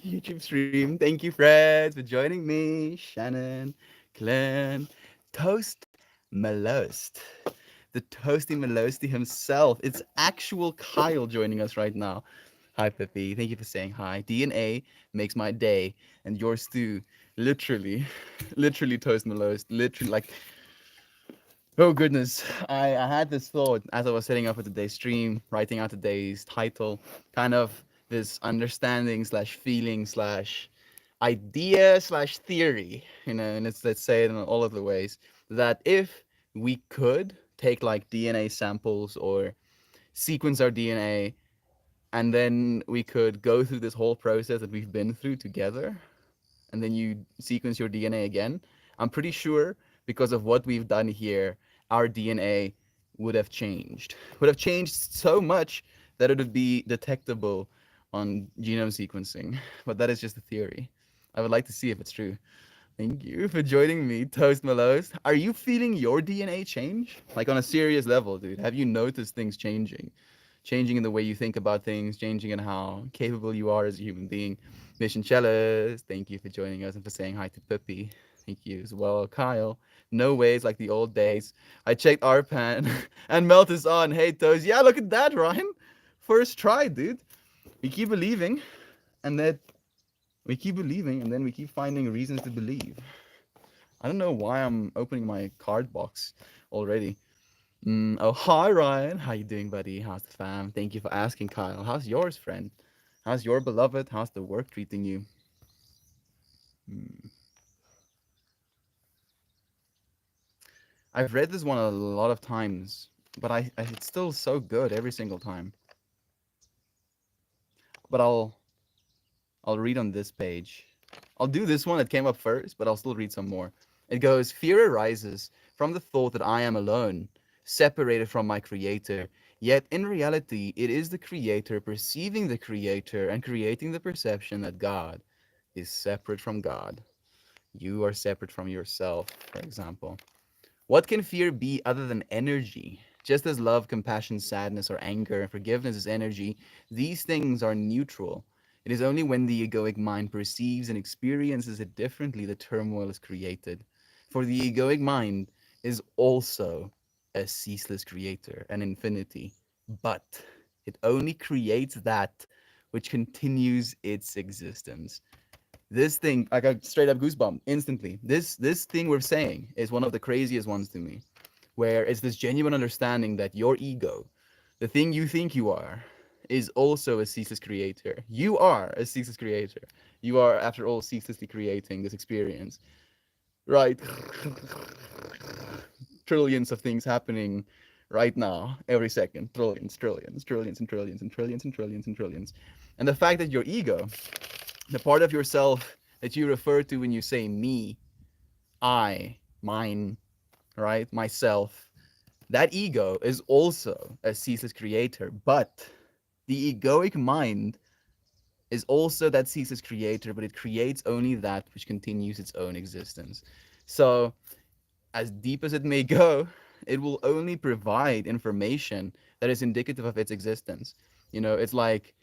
YouTube stream. Thank you, Fred, for joining me. Shannon, Glenn, Toast Melost. The Toasty Melosty himself. It's actual Kyle joining us right now. Hi, Pippi. Thank you for saying hi. DNA makes my day, and yours too. Literally, literally Toast Melost. Literally, like, oh goodness. I had this thought as I was setting up for today's stream, writing out today's title, kind of this understanding slash feeling slash idea slash theory, and let's say it in all of the ways that if we could take like DNA samples or sequence our DNA, and then we could go through this whole process that we've been through together, and then you sequence your DNA again, I'm pretty sure because of what we've done here, our DNA would have changed so much that it would be detectable on genome sequencing. But that is just a theory. I would like to see if it's true. Thank you for joining me, Toast Melos. Are you feeling your DNA change? Like on a serious level, dude. Have you noticed things changing? Changing in the way you think about things, changing in how capable you are as a human being. Mission Chellas, thank you for joining us and for saying hi to Pippi. Thank you as well. Kyle, no ways like the old days. I checked RPAN and Melt is on. Hey, Toast. Yeah, look at that, Ryan. First try, dude. We keep believing, and then we keep believing, and then we keep finding reasons to believe. I don't know why I'm opening my card box already. Oh, hi, Ryan. How you doing, buddy? How's the fam? Thank you for asking, Kyle. How's yours, friend? How's your beloved? How's the work treating you? Mm. I've read this one a lot of times, but it's still so good every single time. But I'll read on this page. I'll do this one that came up first, but I'll still read some more. It goes, fear arises from the thought that I am alone, separated from my creator. Yet in reality, it is the creator perceiving the creator and creating the perception that God is separate from God. You are separate from yourself, for example. What can fear be other than energy? Just as love, compassion, sadness, or anger and forgiveness is energy, these things are neutral. It is only when the egoic mind perceives and experiences it differently that turmoil is created. For the egoic mind is also a ceaseless creator, an infinity, but it only creates that which continues its existence. This thing, I got straight up goosebump instantly. This thing we're saying is one of the craziest ones to me, where it's this genuine understanding that your ego, the thing you think you are, is also a ceaseless creator. You are a ceaseless creator. You are, after all, ceaselessly creating this experience. Right. Trillions of things happening right now, every second. Trillions, trillions, trillions, and trillions, and trillions, and trillions, and trillions. And the fact that your ego, the part of yourself that you refer to when you say me, I, mine, right? Myself, that ego is also a ceaseless creator, but the egoic mind is also that ceaseless creator, but it creates only that which continues its own existence. So, as deep as it may go, it will only provide information that is indicative of its existence. It's like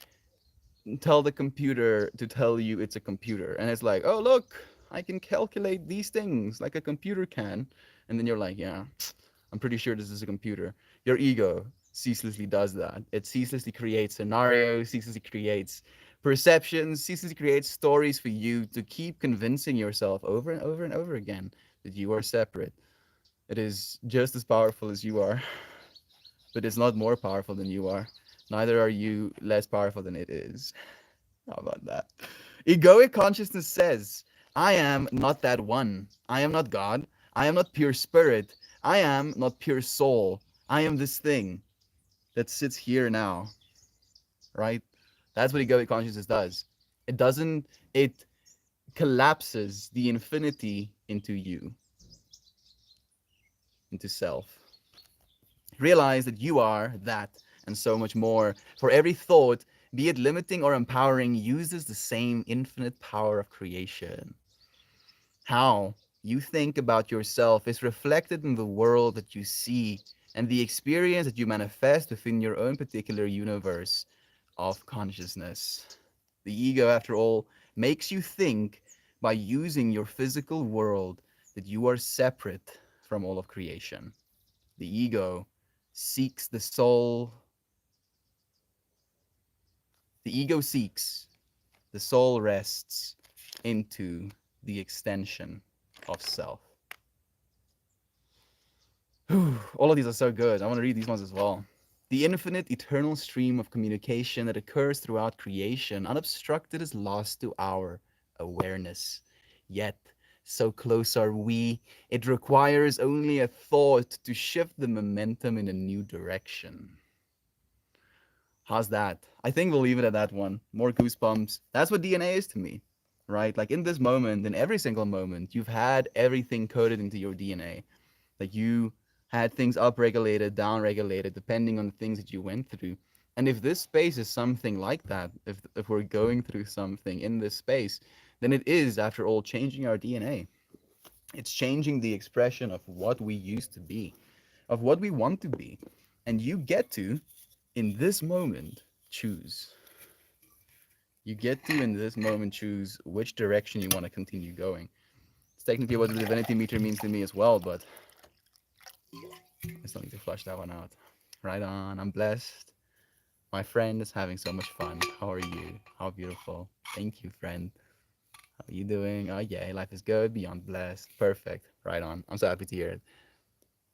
tell the computer to tell you it's a computer, and it's like, oh look, I can calculate these things like a computer can, and then you're like, yeah, I'm pretty sure this is a computer. Your ego ceaselessly does that. It ceaselessly creates scenarios, ceaselessly creates perceptions, ceaselessly creates stories for you to keep convincing yourself over and over and over again that you are separate. It is just as powerful as you are, but it's not more powerful than you are. Neither are you less powerful than it is. How about that? Egoic consciousness says, I am not that one. I am not God. I am not pure spirit. I am not pure soul. I am this thing that sits here now, right? That's what egoic consciousness does. It doesn't, it collapses the infinity into you, into self. Realize that you are that and so much more. For every thought be it limiting or empowering, uses the same infinite power of creation. How you think about yourself is reflected in the world that you see and the experience that you manifest within your own particular universe of consciousness. The ego, after all, makes you think by using your physical world that you are separate from all of creation. The ego seeks the soul, the ego seeks, the soul rests into the extension of self. All of these are so good. I want to read these ones as well. The infinite, eternal stream of communication that occurs throughout creation, unobstructed, is lost to our awareness. Yet, so close are we, it requires only a thought to shift the momentum in a new direction. How's that? I think we'll leave it at that one. More goosebumps. That's what DNA is to me, right? Like in this moment, in every single moment, you've had everything coded into your DNA. Like you had things upregulated, downregulated, depending on the things that you went through. And if this space is something like that, if we're going through something in this space, then it is, after all, changing our DNA. It's changing the expression of what we used to be, of what we want to be. And you get to, in this moment, choose. You get to, in this moment, choose which direction you want to continue going. It's technically what the divinity meter means to me as well, but I still need to flush that one out. Right on. I'm blessed. My friend is having so much fun. How are you? How beautiful. Thank you, friend. How are you doing? Oh, yeah, life is good. Beyond blessed. Perfect. Right on. I'm so happy to hear it.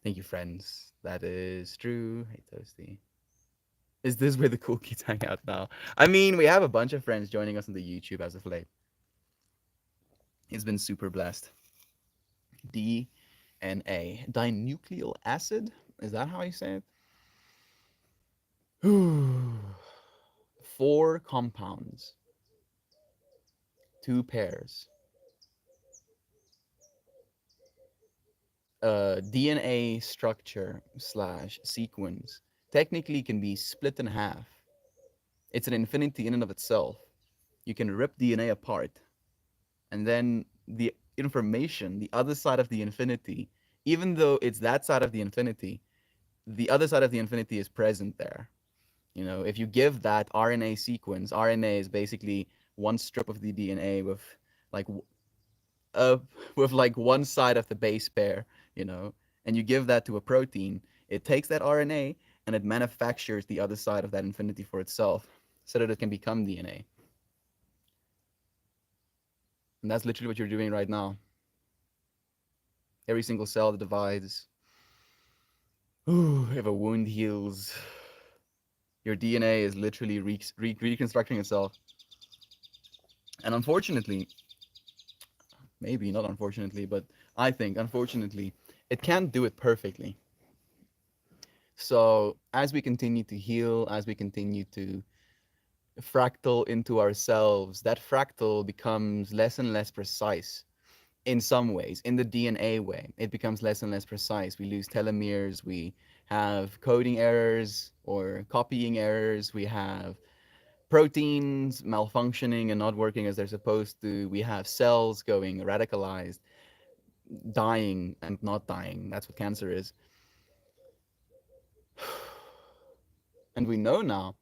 Thank you, friends. That is true. Hey, Toasty. Is this where the cool kids hang out now? I mean, we have a bunch of friends joining us on the YouTube as of late. It's been super blessed. DNA. Dinucleal acid? Is that how you say it? 4 compounds, 2 pairs. DNA structure slash sequence technically can be split in half. It's an infinity in and of itself. You can rip DNA apart, and then the information, the other side of the infinity, even though it's that side of the other side of the infinity is present there. You know, if you give that RNA sequence, RNA is basically one strip of the DNA like uh, with like one side of the base pair, you know, and you give that to a protein, it takes that RNA and it manufactures the other side of that infinity for itself so that it can become DNA. And that's literally what you're doing right now. Every single cell that divides, if a wound heals, your DNA is literally reconstructing itself. And unfortunately, maybe not unfortunately, but I think unfortunately, it can't do it perfectly. So as we continue to heal, as we continue to fractal into ourselves, that fractal becomes less and less precise in some ways. In the DNA way, it becomes less and less precise. We lose telomeres, we have coding errors or copying errors, we have proteins malfunctioning and not working as they're supposed to, we have cells going radicalized, dying and not dying. That's what cancer is. And we know now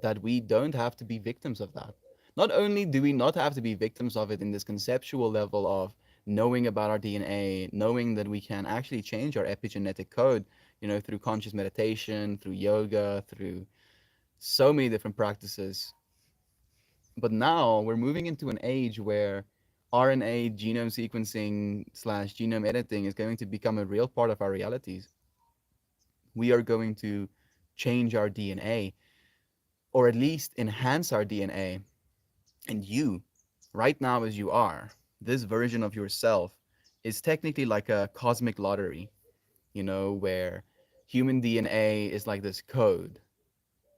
that we don't have to be victims of that. Not only do we not have to be victims of it in this conceptual level of knowing about our DNA, knowing that we can actually change our epigenetic code, you know, through conscious meditation, through yoga, through so many different practices. But now we're moving into an age where RNA genome sequencing slash genome editing is going to become a real part of our realities. We are going to change our DNA, or at least enhance our DNA. And you, right now as you are, this version of yourself is technically like a cosmic lottery, you know, where human DNA is like this code.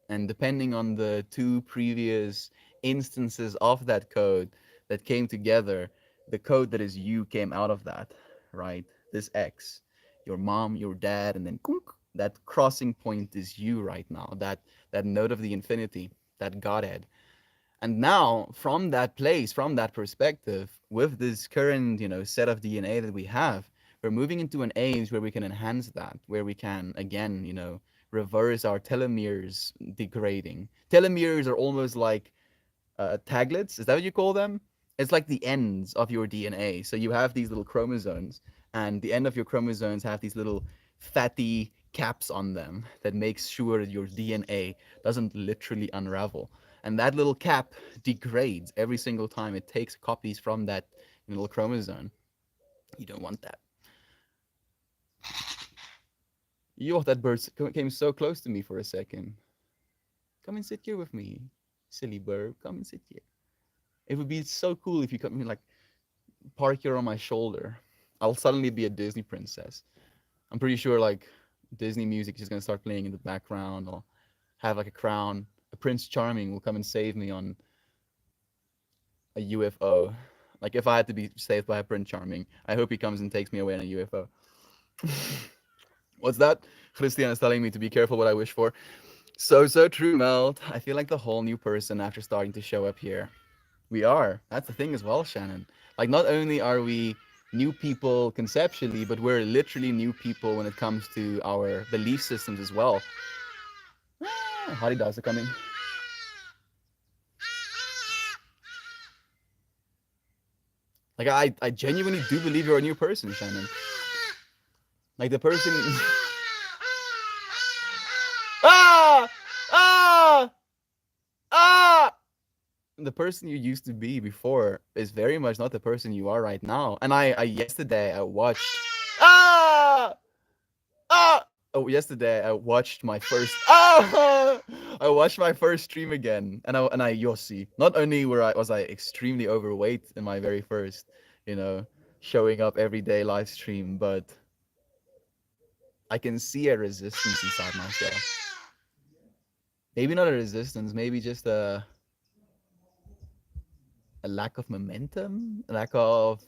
And depending on the 2 previous instances of that code that came together, the code that is you came out of that, right? This X, your mom, your dad, and then that crossing point is you right now, that node of the infinity, that Godhead. And now, from that place, from that perspective, with this current, set of DNA that we have, we're moving into an age where we can enhance that, where we can, again, reverse our telomeres degrading. Telomeres are almost like taglets. Is that what you call them? It's like the ends of your DNA. So you have these little chromosomes, and the end of your chromosomes have these little fatty caps on them that makes sure that your DNA doesn't literally unravel. And that little cap degrades every single time it takes copies from that little chromosome. You don't want that. Yo, that bird came so close to me for a second. Come and sit here with me, silly bird. Come and sit here. It would be so cool if you come like park here on my shoulder. I'll suddenly be a Disney princess. I'm pretty sure like Disney music is just gonna start playing in the background. I'll have like a crown. A Prince Charming will come and save me on a UFO. Like if I had to be saved by a Prince Charming, I hope he comes and takes me away in a UFO. What's that? Christian is telling me to be careful what I wish for. So true, Melt. I feel like the whole new person after starting to show up here. We are. That's the thing as well, Shannon. Like, not only are we new people conceptually, but we're literally new people when it comes to our belief systems as well. Haridas are coming. Like, I genuinely do believe you're a new person, Shannon. Like, the person... ah! Ah! Ah! The person you used to be before is very much not the person you are right now. And I yesterday I watched yesterday I watched my first I watched my first stream again, and you'll see. Not only was I extremely overweight in my very first, showing up every day live stream, but I can see a resistance inside myself. Maybe not a resistance, maybe just a lack of momentum, a lack of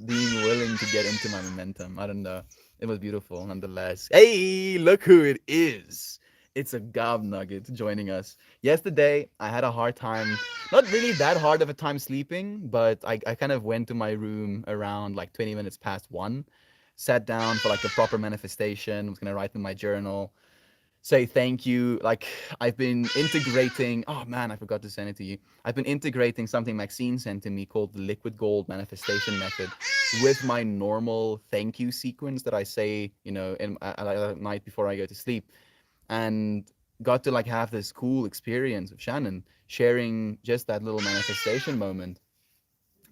being willing to get into my momentum. I don't know. It was beautiful nonetheless. Hey, look who it is. It's a Gob Nugget joining us. Yesterday, I had a hard time, not really that hard of a time sleeping, but I kind of went to my room around like 20 minutes past 1, sat down for like a proper manifestation, was going to write in my journal, say thank you. Like, I've been integrating, oh man, I forgot to send it to you. I've been integrating something Maxine sent to me called the liquid gold manifestation method with my normal thank you sequence that I say, at night before I go to sleep. And got to like have this cool experience of Shannon sharing just that little manifestation moment.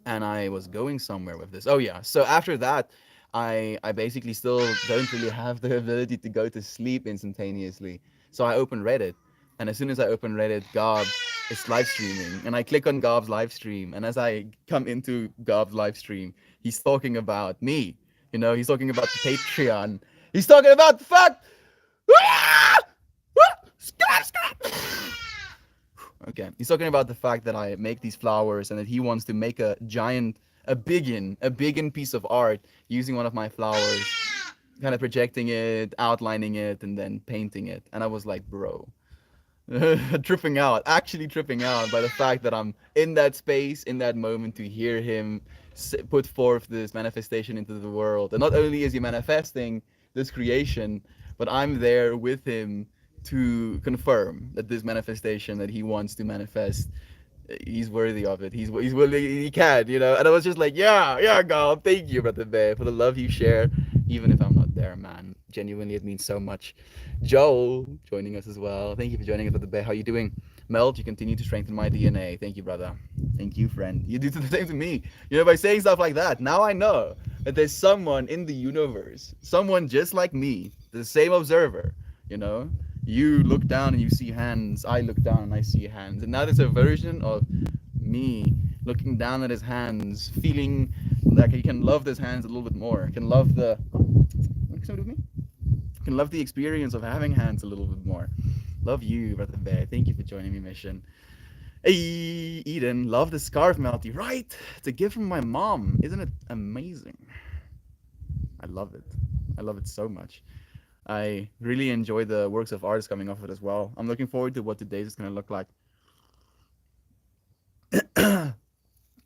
And I was going somewhere with this. Oh yeah. So after that, I basically still don't really have the ability to go to sleep instantaneously. So I open Reddit, and as soon as I open Reddit, Gob is live streaming, and I click on Gob's live stream, and as I come into Gob's live stream, he's talking about me. He's talking about the Patreon. He's talking about the fact. Okay, he's talking about the fact that I make these flowers and that he wants to make a biggin piece of art using one of my flowers, kind of projecting it, outlining it, and then painting it. And I was like, bro, actually tripping out by the fact that I'm in that space, in that moment, to hear him put forth this manifestation into the world. And not only is he manifesting this creation, but I'm there with him to confirm that this manifestation that he wants to manifest, he's worthy of it. He's willing. He can, And I was just like, yeah, God, thank you, brother bear, for the love you share, even if I'm not there, man. Genuinely, it means so much. Joe joining us as well. Thank you for joining us, brother bear. How you doing? Melt, you continue to strengthen my DNA. Thank you, brother. Thank you, friend. You do the same to me. By saying stuff like that, now I know that there's someone in the universe, someone just like me, the same observer. You look down and you see hands. I look down and I see hands. And now there's a version of me looking down at his hands, feeling like he can love his hands a little bit more. Can love the experience of having hands a little bit more. Love you, brother bear. Thank you for joining me, mission. Hey, Eden, love the scarf, Melty. Right, it's a gift from my mom. Isn't it amazing? I love it. I love it so much. I really enjoy the works of artists coming off of it as well. I'm looking forward to what today's is going to look like.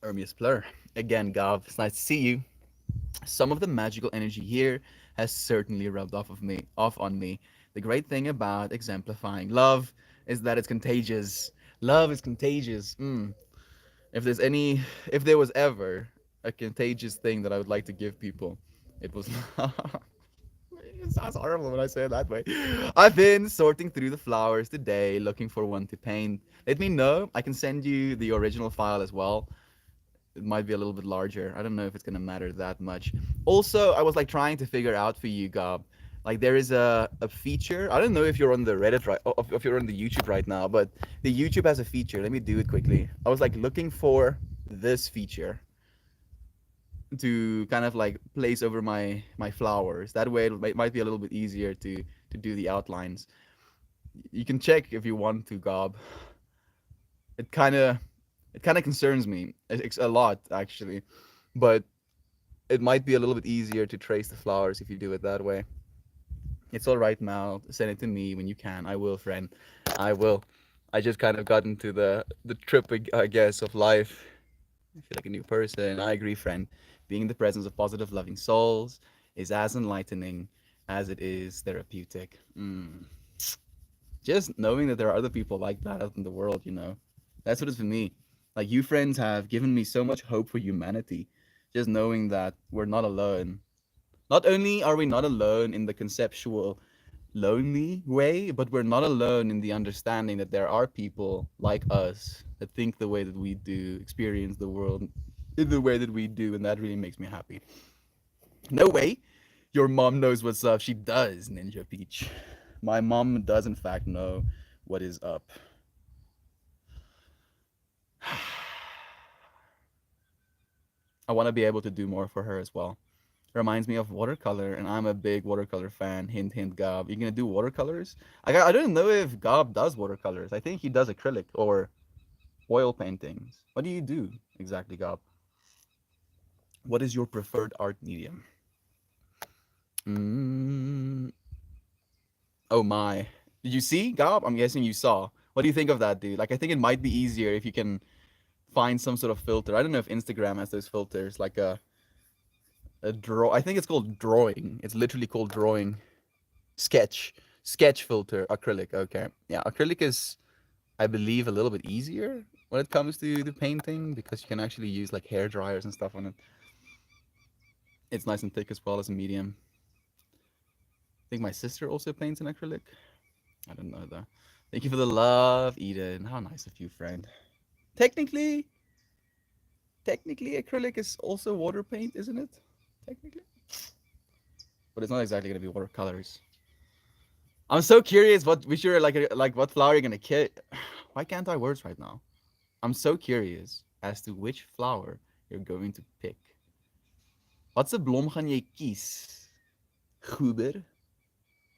Ermius Plur. Again, Gav, it's nice to see you. Some of the magical energy here has certainly rubbed off on me. The great thing about exemplifying love is that it's contagious. Love is contagious. If there's any, if there was ever a contagious thing that I would like to give people, it was. It sounds horrible when I say it that way. I've been sorting through the flowers today, looking for one to paint. Let me know. I can send you the original file as well. It might be a little bit larger. I don't know if it's gonna matter that much. Also, I was like trying to figure out for you, Gob. Like there is a feature. I don't know if you're on the Reddit right, if you're on the YouTube right now, but the YouTube has a feature. Let me do it quickly. I was like looking for this feature to kind of like place over my flowers. That way, it might be a little bit easier to do the outlines. You can check if you want to, Gob. It kind of it kind of concerns me a lot actually, but it might be a little bit easier to trace the flowers if you do it that way. It's all right, Mal. Send it to me when you can. I will, friend. I will. I just kind of got into the trip, I guess, of life. I feel like a new person. I agree, friend. Being in the presence of positive, loving souls is as enlightening as it is therapeutic. Just knowing that there are other people like that out in the world, that's what it's for me. Like you friends have given me so much hope for humanity. Just knowing that we're not alone. Not only are we not alone in the conceptual lonely way, but we're not alone in the understanding that there are people like us that think the way that we do, experience the world in the way that we do, and that really makes me happy. No way. Your mom knows what's up. She does, Ninja Peach. My mom does, in fact, know what is up. I want to be able to do more for her as well. Reminds me of watercolor, and I'm a big watercolor fan. Hint, hint, Gob. You gonna do watercolors? I don't know if Gob does watercolors. I think he does acrylic or oil paintings. What do you do exactly, Gob? What is your preferred art medium? Mm, oh my. Did you see, Gob? I'm guessing you saw. What do you think of that, dude? Like, I think it might be easier if you can find some sort of filter. I don't know if Instagram has those filters, like a draw. I think it's called drawing. It's literally called drawing. Sketch filter, acrylic. Okay, yeah, acrylic is, I believe, a little bit easier when it comes to the painting because you can actually use like hair dryers and stuff on it. It's nice and thick as well as a medium. I think my sister also paints in acrylic. I don't know though. Thank you for the love, Eden. How nice of you, friend. Technically, technically, acrylic is also water paint, isn't it? Technically, but it's not exactly gonna be watercolors. I'm so curious what which you're like what flower you're gonna kit. Why can't I words right now? I'm so curious as to which flower you're going to pick. Watse blom gaan jy kies? Goober?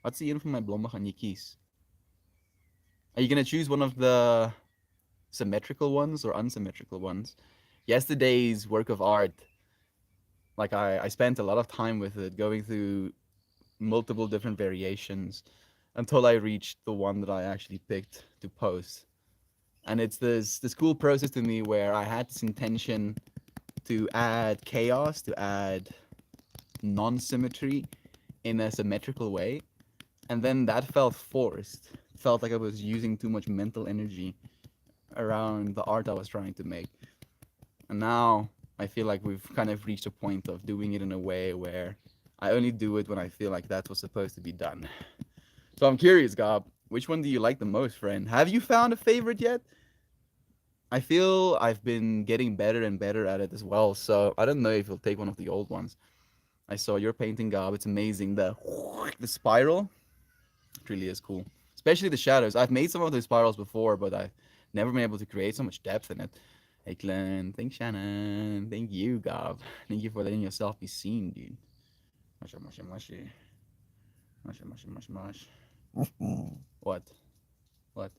Watse een van my blomme gaan jy kies? Are you gonna choose one of the symmetrical ones or unsymmetrical ones? Yesterday's work of art, like I spent a lot of time with it, going through multiple different variations until I reached the one that I actually picked to post. And it's this cool process to me where I had this intention to add chaos, to add non-symmetry in a symmetrical way, and then that felt forced. It felt like I was using too much mental energy around the art I was trying to make. And now I feel like we've kind of reached a point of doing it in a way where I only do it when I feel like that's what's supposed to be done. So I'm curious, Gob, which one do you like the most, friend? Have you found a favorite yet? I feel I've been getting better and better at it as well. So I don't know if you'll take one of the old ones. I saw your painting, Gob. It's amazing. The spiral, it really is cool. Especially the shadows. I've made some of those spirals before, but I've never been able to create so much depth in it. Hey, Glenn. Thanks, Shannon. Thank you, Gob. Thank you for letting yourself be seen, dude. Mushy, mushy, mushy. Mushy, mushy, mushy, mush. What? What?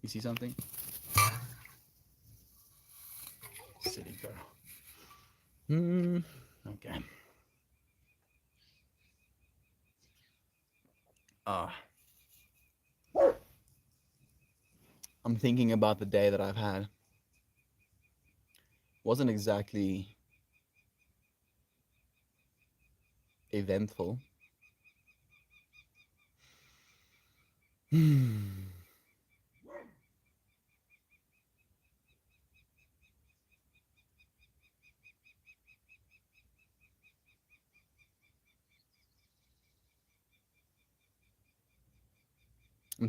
You see something? Silly girl. Okay. Uh, I'm thinking about the day that I've had. wasn't exactly eventful. I'm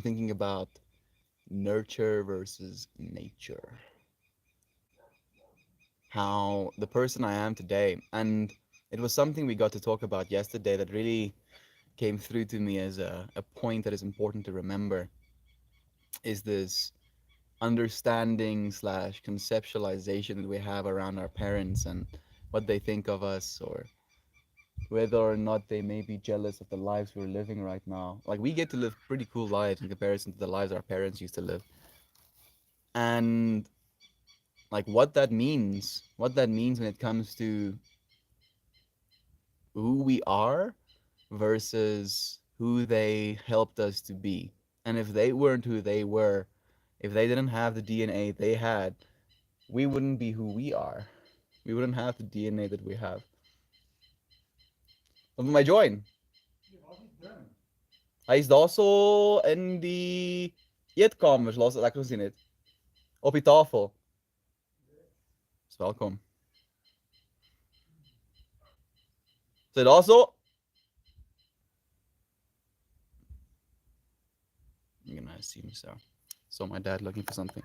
thinking about nurture versus nature. How the person I am today, and it was something we got to talk about yesterday that really came through to me as a point that is important to remember, is this understanding slash conceptualization that we have around our parents and what they think of us, or whether or not they may be jealous of the lives we're living right now. Like, we get to live pretty cool lives in comparison to the lives our parents used to live. And like what that means when it comes to who we are versus who they helped us to be. And if they weren't who they were, if they didn't have the DNA they had, we wouldn't be who we are. We wouldn't have the DNA that we have. Wat moet my join? Hy is daarso in die eetkamers, laas ek gesien het. Op die tafel. Is welkom. Sit daarso. You can assume so. Saw my dad looking for something.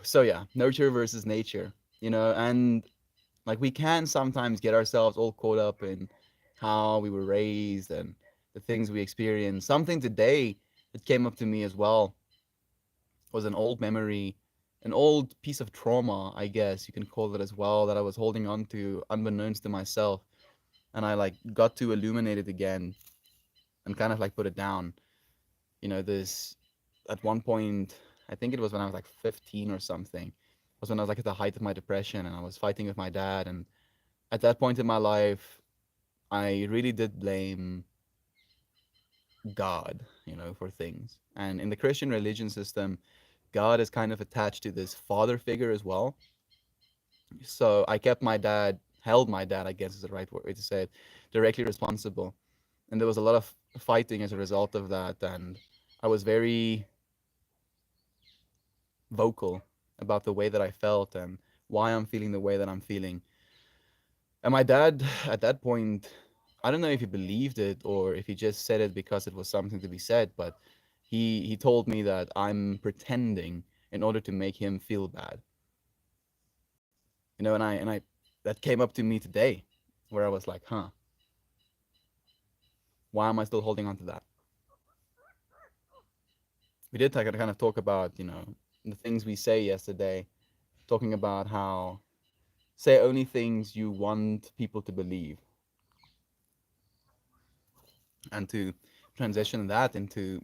So yeah, nurture versus nature, and like we can sometimes get ourselves all caught up in how we were raised and the things we experienced. Something today that came up to me as well was an old memory, an old piece of trauma, I guess you can call it as well, that I was holding on to unbeknownst to myself. And I like got to illuminate it again and kind of like put it down. This at one point, I think it was when I was like 15 or something, was when I was like at the height of my depression and I was fighting with my dad. And at that point in my life, I really did blame God, for things. And in the Christian religion system, God is kind of attached to this father figure as well. So I held my dad, I guess is the right way to say it, directly responsible. And there was a lot of fighting as a result of that. And I was very vocal about the way that I felt and why I'm feeling the way that I'm feeling. And my dad, at that point, I don't know if he believed it or if he just said it because it was something to be said, but he told me that I'm pretending in order to make him feel bad. And I that came up to me today, where I was like, huh, why am I still holding on to that? We did kind of talk about, the things we say yesterday, talking about how say only things you want people to believe, and to transition that into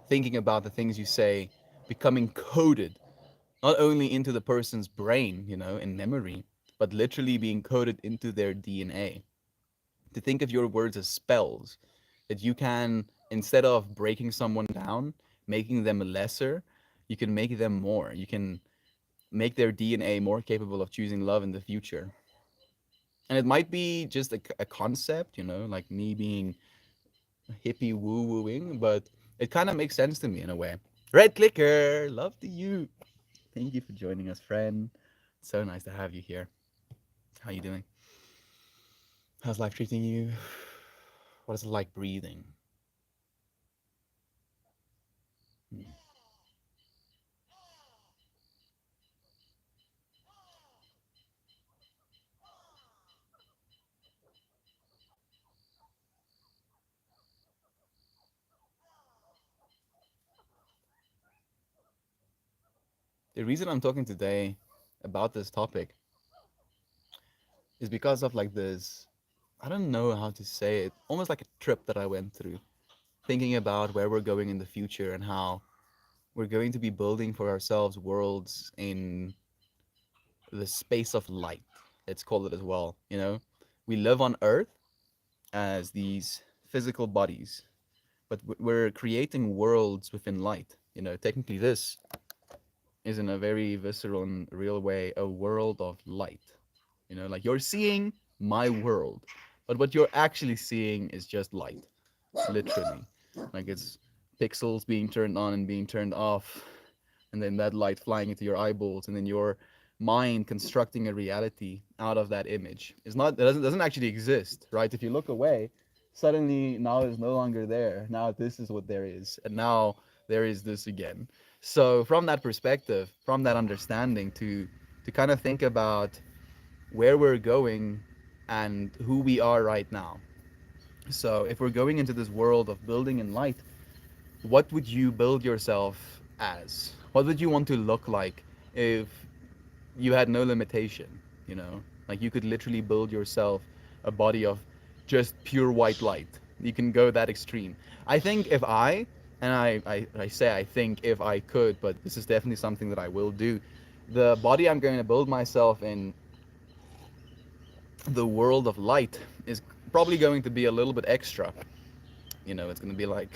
thinking about the things you say becoming coded not only into the person's brain, in memory, but literally being coded into their DNA. To think of your words as spells that you can, instead of breaking someone down, making them lesser, you can make them more. You can make their DNA more capable of choosing love in the future. And it might be just a concept, like me being hippie woo wooing, but it kind of makes sense to me in a way. Red Clicker, love to you. Thank you for joining us, friend. So nice to have you here. How you doing? How's life treating you? What is it like breathing? Hmm. The reason I'm talking today about this topic is because of like this, I don't know how to say it, almost like a trip that I went through, thinking about where we're going in the future and how we're going to be building for ourselves worlds in the space of light. Let's call it as well. We live on Earth as these physical bodies, but we're creating worlds within light. Technically, this is in a very visceral and real way a world of light. Like you're seeing my world, but what you're actually seeing is just light, literally. Like it's pixels being turned on and being turned off, and then that light flying into your eyeballs, and then your mind constructing a reality out of that image. It's not, it doesn't actually exist, right? If you look away, suddenly now it's no longer there. Now this is what there is, and now there is this again. So from that perspective, from that understanding, to kind of think about where we're going and who we are right now. So if we're going into this world of building in light, what would you build yourself as? What would you want to look like if you had no limitation, you know? Like you could literally build yourself a body of just pure white light. You can go that extreme. I think if I say I think if I could, but this is definitely something that I will do. The body I'm going to build myself in the world of light is probably going to be a little bit extra. It's going to be like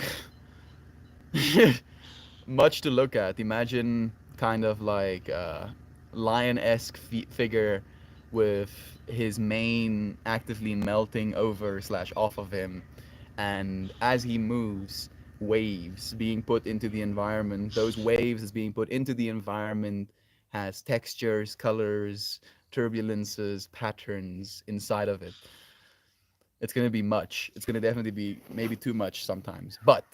much to look at. Imagine kind of like a lion-esque figure with his mane actively melting over slash off of him, and as he moves, waves being put into the environment. Those waves as being put into the environment has textures, colors, turbulences, patterns inside of it. It's going to be much. It's going to definitely be maybe too much sometimes. But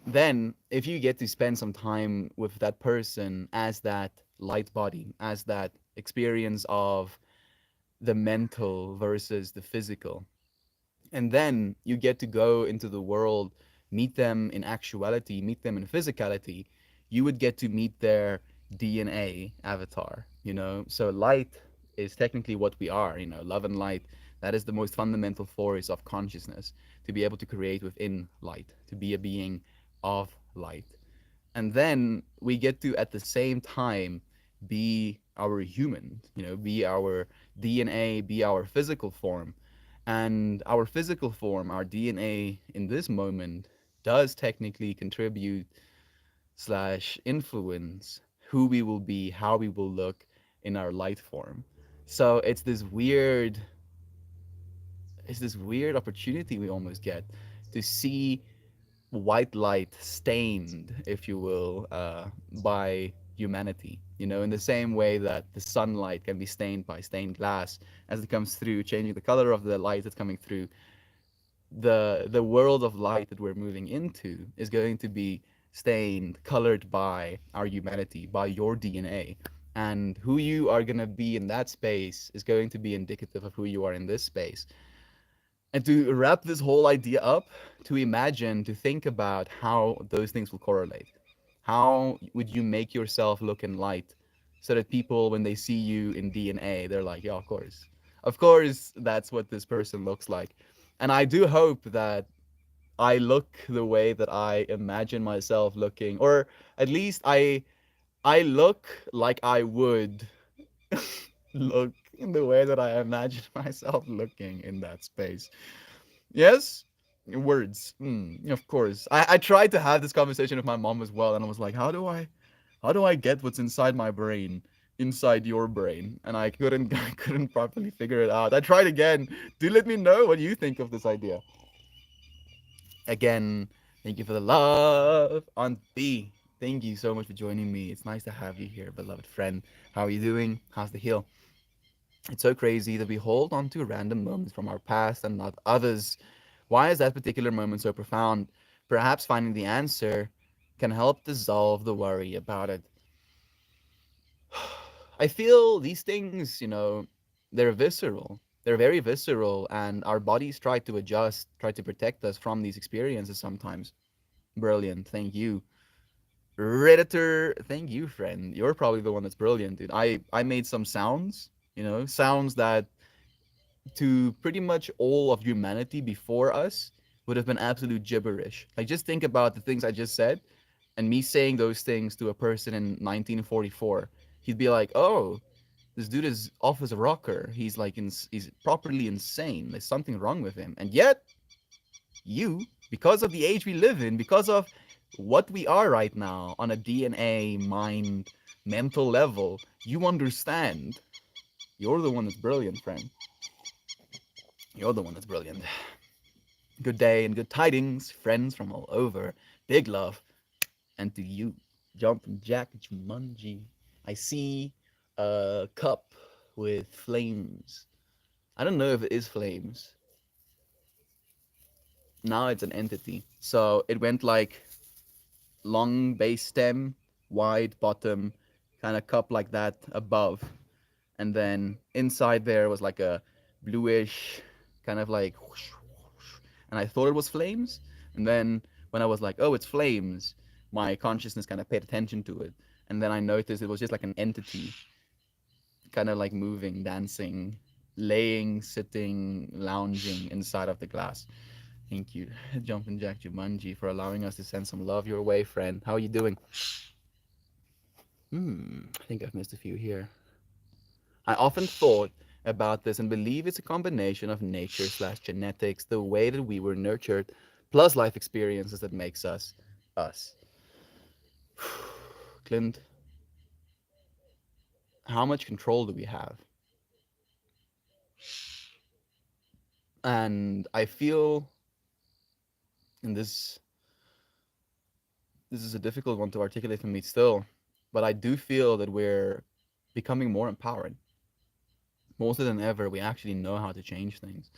then, if you get to spend some time with that person as that light body, as that experience of the mental versus the physical, and then you get to go into the world, meet them in actuality, meet them in physicality, you would get to meet their DNA avatar, So light is technically what we are, love and light. That is the most fundamental force of consciousness, to be able to create within light, to be a being of light. And then we get to at the same time be our human, be our DNA, be our physical form. And our physical form, our DNA in this moment, does technically contribute slash influence who we will be, how we will look in our light form. So it's this weird opportunity we almost get to see white light stained, if you will, by humanity. In the same way that the sunlight can be stained by stained glass as it comes through, changing the color of the light that's coming through. The world of light that we're moving into is going to be stained, colored by our humanity, by your DNA. And who you are going to be in that space is going to be indicative of who you are in this space. And to wrap this whole idea up, to imagine, to think about how those things will correlate. How would you make yourself look in light so that people, when they see you in DNA, they're like, yeah, of course. Of course, that's what this person looks like. And I do hope that I look the way that I imagine myself looking, or at least I look like I would look in the way that I imagine myself looking in that space. Yes? Words. Of course. I tried to have this conversation with my mom as well, and I was like, how do I get what's inside my brain inside your brain? And I couldn't I couldn't properly figure it out. I tried again. Do let me know what you think of this idea. Again, thank you for the love. Aunt B, thank you so much for joining me. It's nice to have you here, beloved friend. How are you doing? How's the heel? It's so crazy that we hold on to random moments from our past and not others. Why is that particular moment so profound? Perhaps finding the answer can help dissolve the worry about it. I feel these things, they're visceral. They're very visceral, and our bodies try to adjust, try to protect us from these experiences sometimes. Brilliant. Thank you. Redditor, thank you, friend. You're probably the one that's brilliant, dude. I made some sounds, sounds that to pretty much all of humanity before us would have been absolute gibberish. Like, just think about the things I just said, and me saying those things to a person in 1944. He'd be like, "Oh, this dude is off as a rocker. He's like, he's properly insane. There's something wrong with him." And yet, you, because of the age we live in, because of what we are right now on a DNA, mind, mental level, you understand. You're the one that's brilliant, friend. You're the one that's brilliant. Good day and good tidings, friends from all over. Big love. And to you, Jumping Jack Jumanji. I see a cup with flames. I don't know if it is flames. Now it's an entity. So it went like long base stem, wide bottom, kind of cup like that above. And then inside there was like a bluish, kind of like whoosh, whoosh. And I thought it was flames. And then when I was like, oh, it's flames, my consciousness kind of paid attention to it. And then I noticed it was just like an entity, kind of like moving, dancing, laying, sitting, lounging inside of the glass. Thank you, Jumpin' Jack Jumanji, for allowing us to send some love your way, friend. How are you doing? I think I've missed a few here. I often thought about this and believe it's a combination of nature slash genetics, the way that we were nurtured, plus life experiences that makes us us. Clint, how much control do we have? And I feel, and this is a difficult one to articulate for me still, but I do feel that we're becoming more empowered. More so than ever, we actually know how to change things.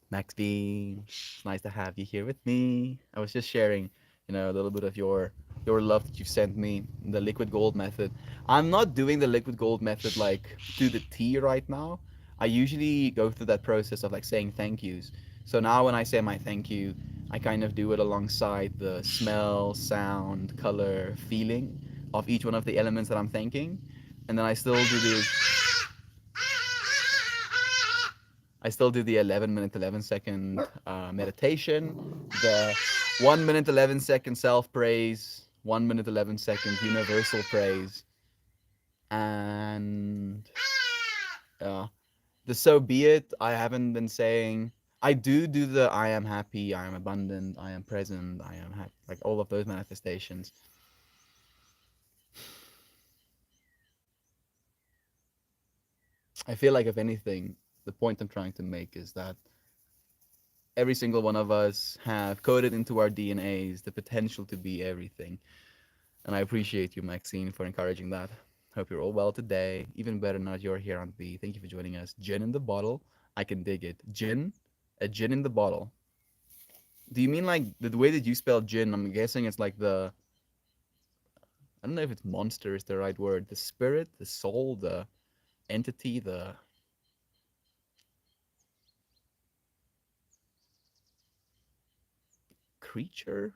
Max B, it's nice to have you here with me. I was just sharing, a little bit of your love that you've sent me, the liquid gold method. I'm not doing the liquid gold method like to the T right now. I usually go through that process of like saying thank yous. So now when I say my thank you, I kind of do it alongside the smell, sound, color, feeling of each one of the elements that I'm thanking. And then I still do the 11 minute 11 second meditation, the 1 minute 11 second self praise, 1 minute 11 second universal praise, and the so be it. I haven't been saying. I do the I am happy, I am abundant, I am present, I am happy, like all of those manifestations. I feel like, if anything, the point I'm trying to make is that every single one of us have coded into our DNAs the potential to be everything. And I appreciate you, Maxine, for encouraging that. Hope you're all well today. Even better now that you're here on B. Thank you for joining us. Gin in the bottle. I can dig it. Gin? A gin in the bottle. Do you mean like the way that you spell gin? I'm guessing it's like I don't know if it's monster is the right word. The spirit, the soul, the entity, the creature?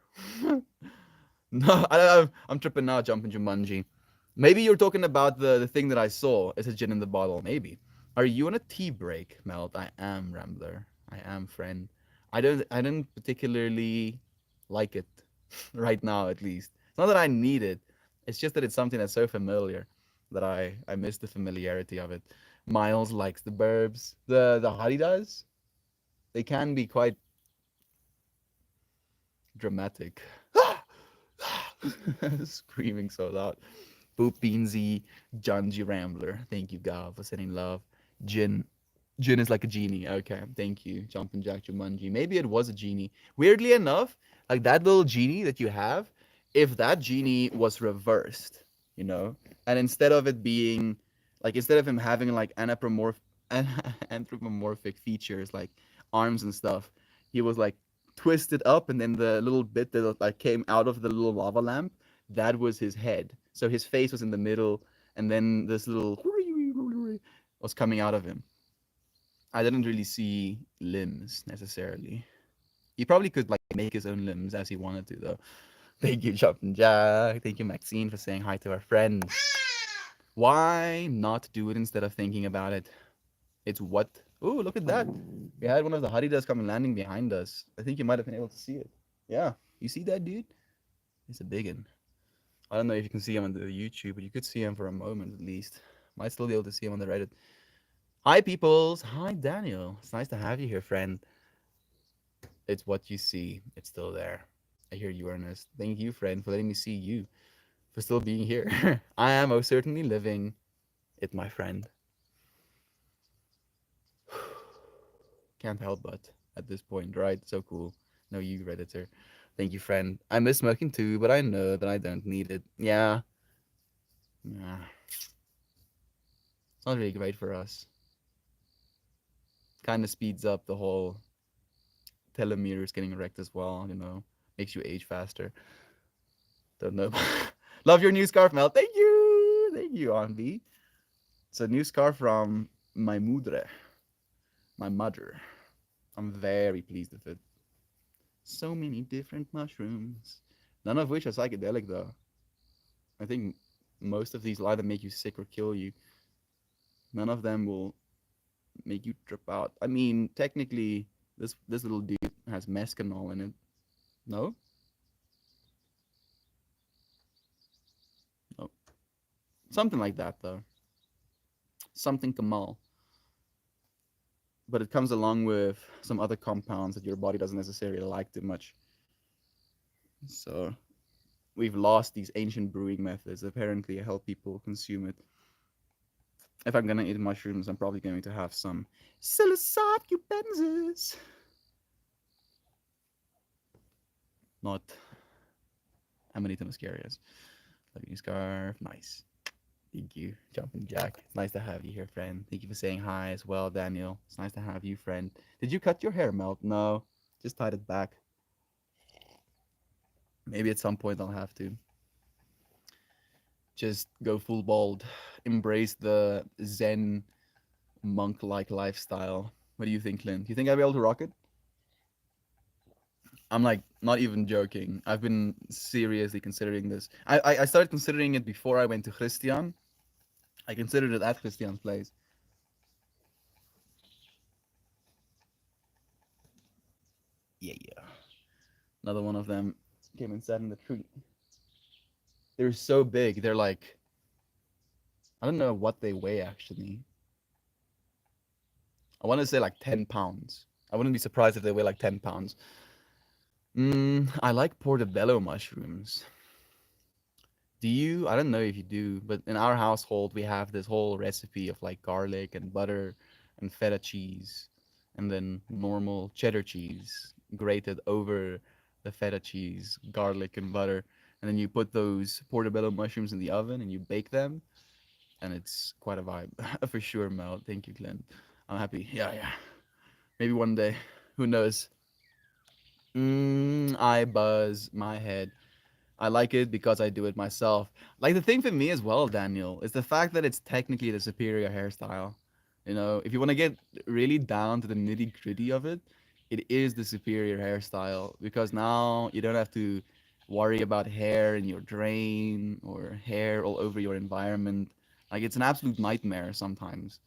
No, I'm tripping now, jumping Jumanji. Maybe you're talking about the thing that I saw. It's a gin in the bottle. Maybe. Are you on a tea break, Melt? I am Rambler. I am friend. I don't particularly like it right now, at least. It's not that I need it. It's just that it's something that's so familiar that I miss the familiarity of it. Miles likes the burbs. The Haridas, they can be quite dramatic. Screaming so loud. Boop Beansy, Janji Rambler. Thank you, God, for sending love. Jin. Jin is like a genie. Okay, thank you, Jumpin' Jack Jumanji. Maybe it was a genie. Weirdly enough, like that little genie that you have, if that genie was reversed, and instead of it being, like, instead of him having like anthropomorphic features like arms and stuff, he was like twisted up, and then the little bit that like came out of the little lava lamp, that was his head. So his face was in the middle, and then this little was coming out of him. I didn't really see limbs necessarily. He probably could like make his own limbs as he wanted to, though. Thank you, Jumpin' Jack. Thank you, Maxine, for saying hi to our friends. Why not do it instead of thinking about it? It's what? Oh, look at that. We had one of the Haridas come and landing behind us. I think you might have been able to see it. Yeah. You see that, dude? It's a big one. I don't know if you can see him on the YouTube, but you could see him for a moment at least. Might still be able to see him on the Reddit. Hi, peoples. Hi, Daniel. It's nice to have you here, friend. It's what you see. It's still there. I hear you, Ernest. Thank you, friend, for letting me see you. for still being here. I am most certainly living it, my friend. Can't help but at this point, right? So cool. No, you, Redditor. Thank you, friend. I miss smoking too, but I know that I don't need it. Yeah. Yeah. It's not really great for us. Kind of speeds up the whole telomeres getting wrecked as well, you know. Makes you age faster. Don't know. Love your new scarf, Mel. Thank you. Thank you, Anvi. It's a new scarf from my mudre, my mother. I'm very pleased with it. So many different mushrooms. None of which are psychedelic, though. I think most of these will either make you sick or kill you. None of them will make you trip out. I mean, technically, this little dude has mescanol in it. No, no, something like that though. Something Kamal, but it comes along with some other compounds that your body doesn't necessarily like too much. So we've lost these ancient brewing methods. Apparently, help people consume it. If I'm gonna eat mushrooms, I'm probably going to have some psilocybe cubensis, not Amanita muscarius. Love you, scarf. Nice. Thank you, Jumping Jack. It's nice to have you here, friend. Thank you for saying hi as well, Daniel. It's nice to have you, friend. Did you cut your hair, Melt? No, just tied it back. Maybe at some point I'll have to just go full bald, embrace the Zen monk-like lifestyle. What do you think, Clint? Do you think I'll be able to rock it? I'm like not even joking. I've been seriously considering this. I started considering it before I went to Christian. I considered it at Christian's place. Yeah, yeah. Another one of them came and sat in the tree. They're so big. They're like, I don't know what they weigh actually. I want to say like 10 pounds. I wouldn't be surprised if they weigh like 10 pounds. I like portobello mushrooms. Do you? I don't know if you do, but in our household, we have this whole recipe of like garlic and butter and feta cheese and then normal cheddar cheese grated over the feta cheese, garlic and butter. And then you put those portobello mushrooms in the oven and you bake them. And it's quite a vibe for sure, Mel. Thank you, Glenn. I'm happy. Yeah, yeah. Maybe one day. Who knows? I buzz my head. I like it because I do it myself. Like the thing for me as well, Daniel, is the fact that it's technically the superior hairstyle. You know, if you want to get really down to the nitty gritty of it, it is the superior hairstyle because now you don't have to worry about hair in your drain or hair all over your environment. Like it's an absolute nightmare sometimes.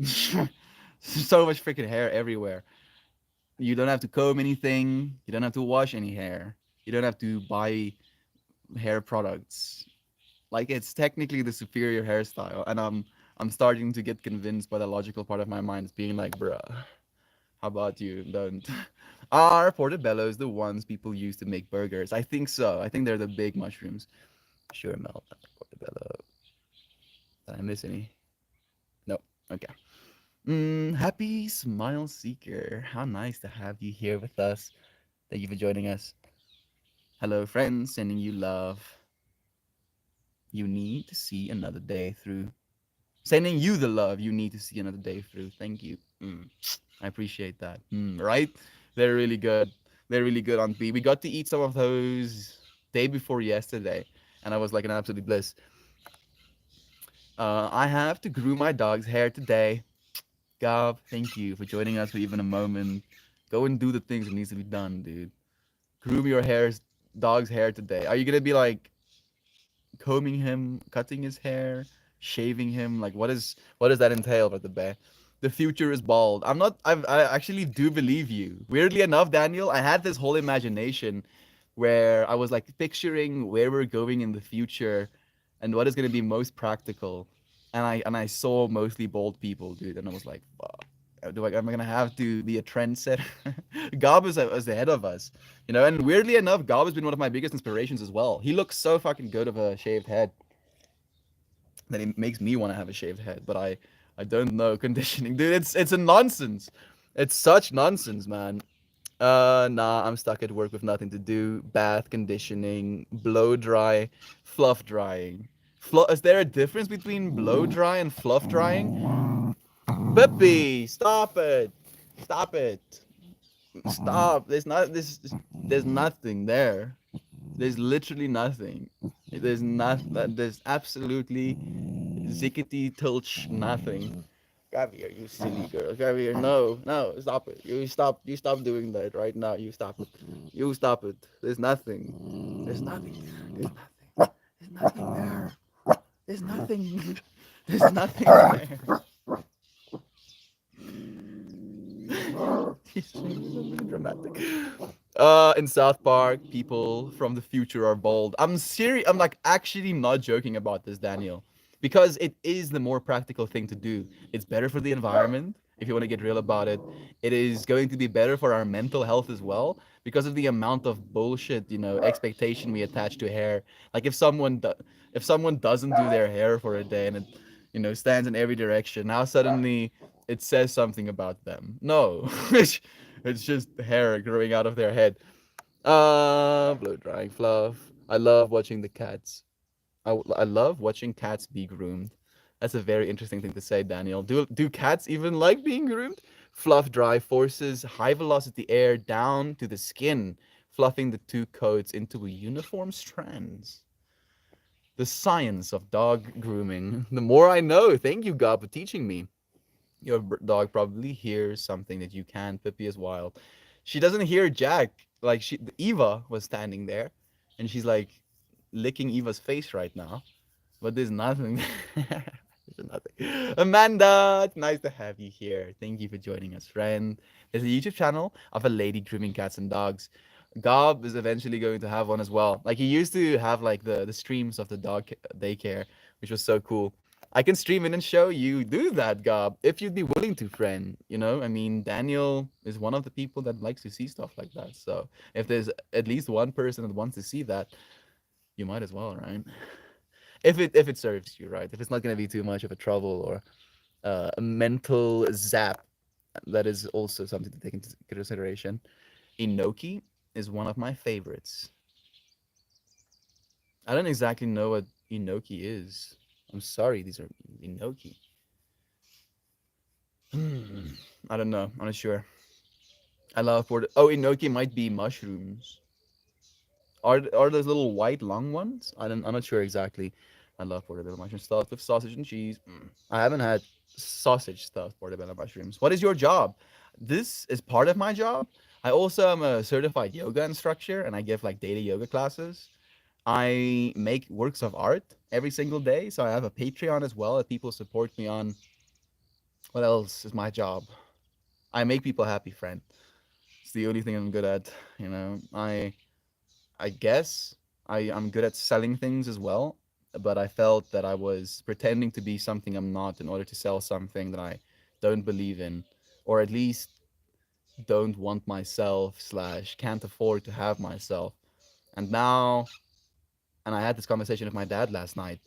So much freaking hair everywhere. You don't have to comb anything. You don't have to wash any hair. You don't have to buy hair products. Like it's technically the superior hairstyle, and I'm starting to get convinced by the logical part of my mind. It's being like, bruh, how about you don't? Are portobellos the ones people use to make burgers? I think so. I think they're the big mushrooms. Sure, Mel. Portobello. Did I miss any? Nope. Okay. Happy Smile Seeker. How nice to have you here with us. Thank you for joining us. Hello, friends. Sending you love. You need to see another day through. Sending you the love you need to see another day through. Thank you. I appreciate that. Right? They're really good. They're really good on B. We got to eat some of those day before yesterday, and I was like an absolute bliss. I have to groom my dog's hair today. Gav, thank you for joining us for even a moment. Go and do the things that needs to be done, dude. Groom your dog's hair today. Are you gonna be like combing him, cutting his hair, shaving him? Like what does that entail, Brother Bear? The future is bald. I'm not. I actually do believe you. Weirdly enough, Daniel, I had this whole imagination where I was like picturing where we're going in the future and what is going to be most practical. And I saw mostly bald people, dude, and I was like, fuck. am I gonna have to be a trendsetter? Gob is ahead of us, you know. And weirdly enough, Gob has been one of my biggest inspirations as well. He looks so fucking good of a shaved head that it makes me want to have a shaved head. But I don't know conditioning, dude. It's a nonsense. It's such nonsense, man. Nah, I'm stuck at work with nothing to do. Bath conditioning, blow dry, fluff drying. Is there a difference between blow dry and fluff drying? Bippy, stop it. Stop it. Stop. There's nothing there. There's literally nothing. There's absolutely zickety tilch nothing. Gabby, are you silly girl? Gabby, no, stop it. You stop doing that right now. You stop it. You stop it. There's nothing. There's nothing there. There's nothing. There's nothing there. There's nothing. There's nothing there. He's so dramatic. In South Park, people from the future are bald. I'm serious. I'm like actually not joking about this, Daniel, because it is the more practical thing to do. It's better for the environment. If you want to get real about it, it is going to be better for our mental health as well because of the amount of bullshit, you know, expectation we attach to hair. Like if someone doesn't do their hair for a day and it, you know, stands in every direction, now suddenly it says something about them. No, it's just hair growing out of their head. Blow drying fluff. I love watching the cats. I love watching cats be groomed. That's a very interesting thing to say, Daniel. Do cats even like being groomed? Fluff dry forces high velocity air down to the skin, fluffing the two coats into a uniform strands. The science of dog grooming. The more I know. Thank you, God, for teaching me. Your dog probably hears something that you can't. Pippi is wild. She doesn't hear Jack. Like Eva was standing there, and she's like licking Eva's face right now, but there's nothing. There's nothing. Amanda, it's nice to have you here. Thank you for joining us, friend. There's a YouTube channel of a lady grooming cats and dogs. Gob is eventually going to have one as well. Like he used to have like the streams of the dog daycare, which was so cool. I can stream in and show you do that, Gob, if you'd be willing to, friend. You know, I mean, Daniel is one of the people that likes to see stuff like that. So if there's at least one person that wants to see that, you might as well, right? If it serves you, right? If it's not gonna be too much of a trouble or a mental zap, that is also something to take into consideration. Inoki is one of my favorites. I don't exactly know what Inoki is. I'm sorry, these are Inoki. I don't know. I'm not sure. I love port. Oh, Inoki might be mushrooms. Are those little white long ones? I'm not sure exactly. I love portobello mushroom stuffed with sausage and cheese. I haven't had sausage stuffed portobello mushrooms. What is your job? This is part of my job. I also am a certified yoga instructor and I give like daily yoga classes. I make works of art every single day. So I have a Patreon as well that people support me on. What else is my job? I make people happy, friend. It's the only thing I'm good at. You know, I guess I'm good at selling things as well, but I felt that I was pretending to be something I'm not in order to sell something that I don't believe in, or at least don't want myself slash can't afford to have myself. And now, and I had this conversation with my dad last night.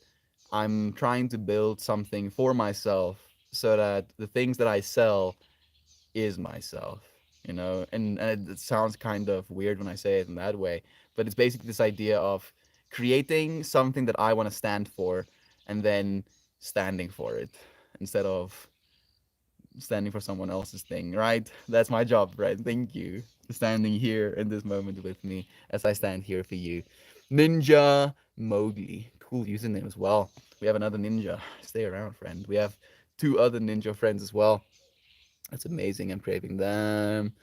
I'm trying to build something for myself so that the things that I sell is myself, you know. And it sounds kind of weird when I say it in that way, but it's basically this idea of creating something that I want to stand for and then standing for it instead of standing for someone else's thing, right? That's my job, right? Thank you for standing here in this moment with me as I stand here for you. Ninja Mowgli, cool username as well. We have another ninja. Stay around, friend. We have two other ninja friends as well. That's amazing. I'm craving them.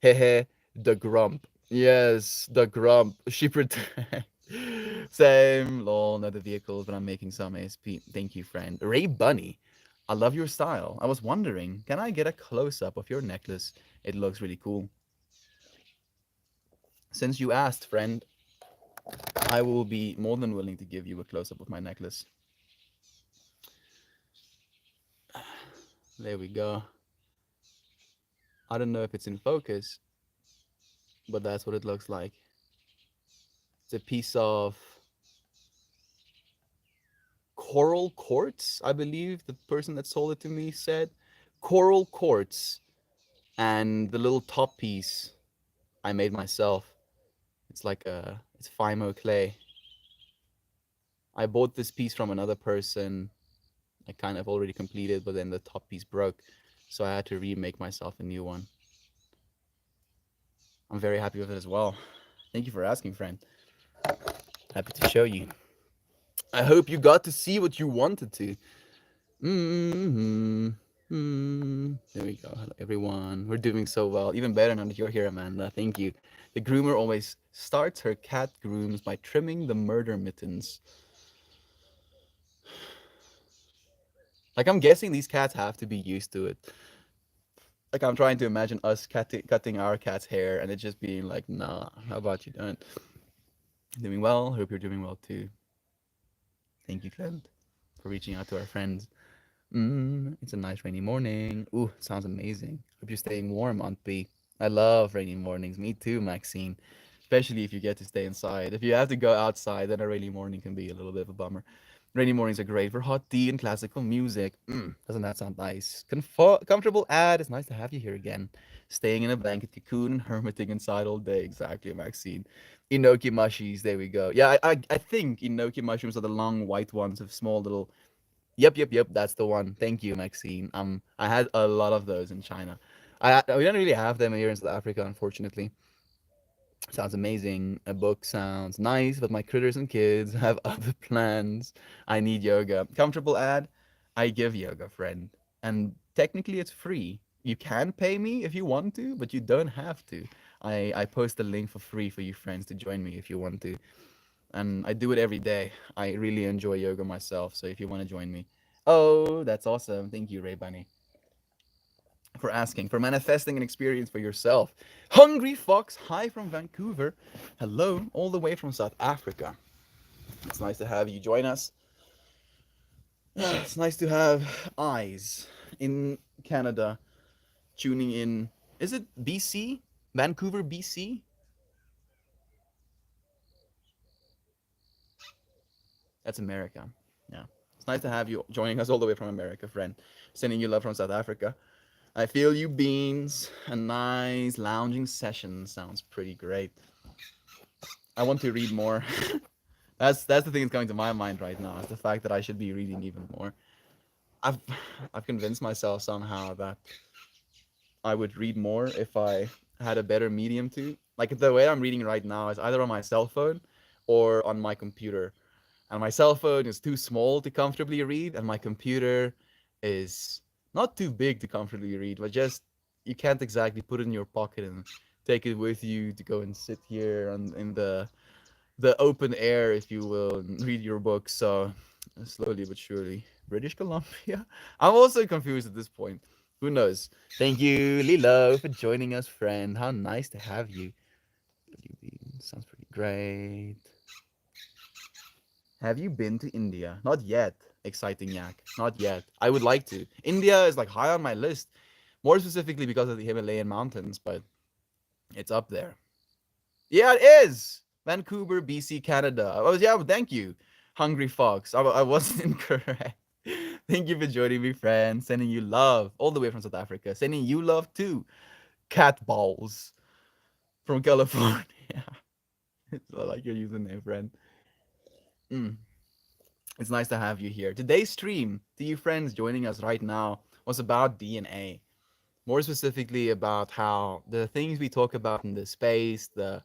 Hehe, the grump. Yes, the grump. She pretend. Same. Lol, not the vehicles, but I'm making some ASP. Thank you, friend. Ray Bunny. I love your style. I was wondering, can I get a close up of your necklace? It looks really cool. Since you asked, friend, I will be more than willing to give you a close up of my necklace. There we go. I don't know if it's in focus, but that's what it looks like. It's a piece of coral quartz, I believe the person that sold it to me said. Coral quartz. And the little top piece I made myself. It's Fimo clay. I bought this piece from another person. I kind of already completed, but then the top piece broke. So I had to remake myself a new one. I'm very happy with it as well. Thank you for asking, friend. Happy to show you. I hope you got to see what you wanted to. Mm-hmm. There we go. Hello, everyone. We're doing so well. Even better now that you're here, Amanda. Thank you. The groomer always starts her cat grooms by trimming the murder mittens. Like, I'm guessing these cats have to be used to it. Like, I'm trying to imagine us cutting our cat's hair and it just being like, nah, how about you don't? Doing well. Hope you're doing well too. Thank you, Clint, for reaching out to our friends. It's a nice rainy morning. Ooh, sounds amazing. Hope you're staying warm, Aunt B. I love rainy mornings. Me too, Maxine. Especially if you get to stay inside. If you have to go outside, then a rainy morning can be a little bit of a bummer. Rainy mornings are great for hot tea and classical music. Doesn't that sound nice? Comfortable ad. It's nice to have you here again. Staying in a blanket cocoon and hermiting inside all day. Exactly, Maxine. Enoki mushies. There we go. Yeah, I think enoki mushrooms are the long white ones with small little. Yep. That's the one. Thank you, Maxine. I had a lot of those in China. We don't really have them here in South Africa, unfortunately. Sounds amazing. A book sounds nice, but my critters and kids have other plans. I need yoga. Comfortable ad? I give yoga, friend. And technically, it's free. You can pay me if you want to, but you don't have to. I post a link for free for you friends to join me if you want to. And I do it every day. I really enjoy yoga myself. So if you want to join me, oh, that's awesome. Thank you, Ray Bunny, for asking, for manifesting an experience for yourself. Hungry Fox, hi from Vancouver. Hello, all the way from South Africa. It's nice to have you join us. It's nice to have eyes in Canada tuning in. Is it BC? Vancouver, BC? That's America. Yeah. It's nice to have you joining us all the way from America, friend. Sending you love from South Africa. I feel you, beans. A nice lounging session sounds pretty great. I want to read more. That's the thing that's coming to my mind right now. Is the fact that I should be reading even more. I've I've convinced myself somehow that I would read more if I had a better medium to. Like the way I'm reading right now is either on my cell phone or on my computer. And my cell phone is too small to comfortably read, and my computer is not too big to comfortably read, but just you can't exactly put it in your pocket and take it with you to go and sit here in the open air, if you will, and read your book. So slowly but surely, British Columbia. I'm also confused at this point. Who knows? Thank you, Lilo, for joining us, friend. How nice to have you. Sounds pretty great. Have you been to India? Not yet. Exciting yak. Not yet. I would like to. India is like high on my list, more specifically because of the Himalayan mountains, but it's up there. Yeah, it is. Vancouver, BC, Canada. Oh, yeah, thank you. Hungry Fox. I wasn't incorrect. Thank you for joining me, friend. Sending you love all the way from South Africa. Sending you love too. Cat balls from California. I like your username, friend. Mm. It's nice to have you here. Today's stream, to you friends joining us right now, was about DNA. More specifically, about how the things we talk about in this space, the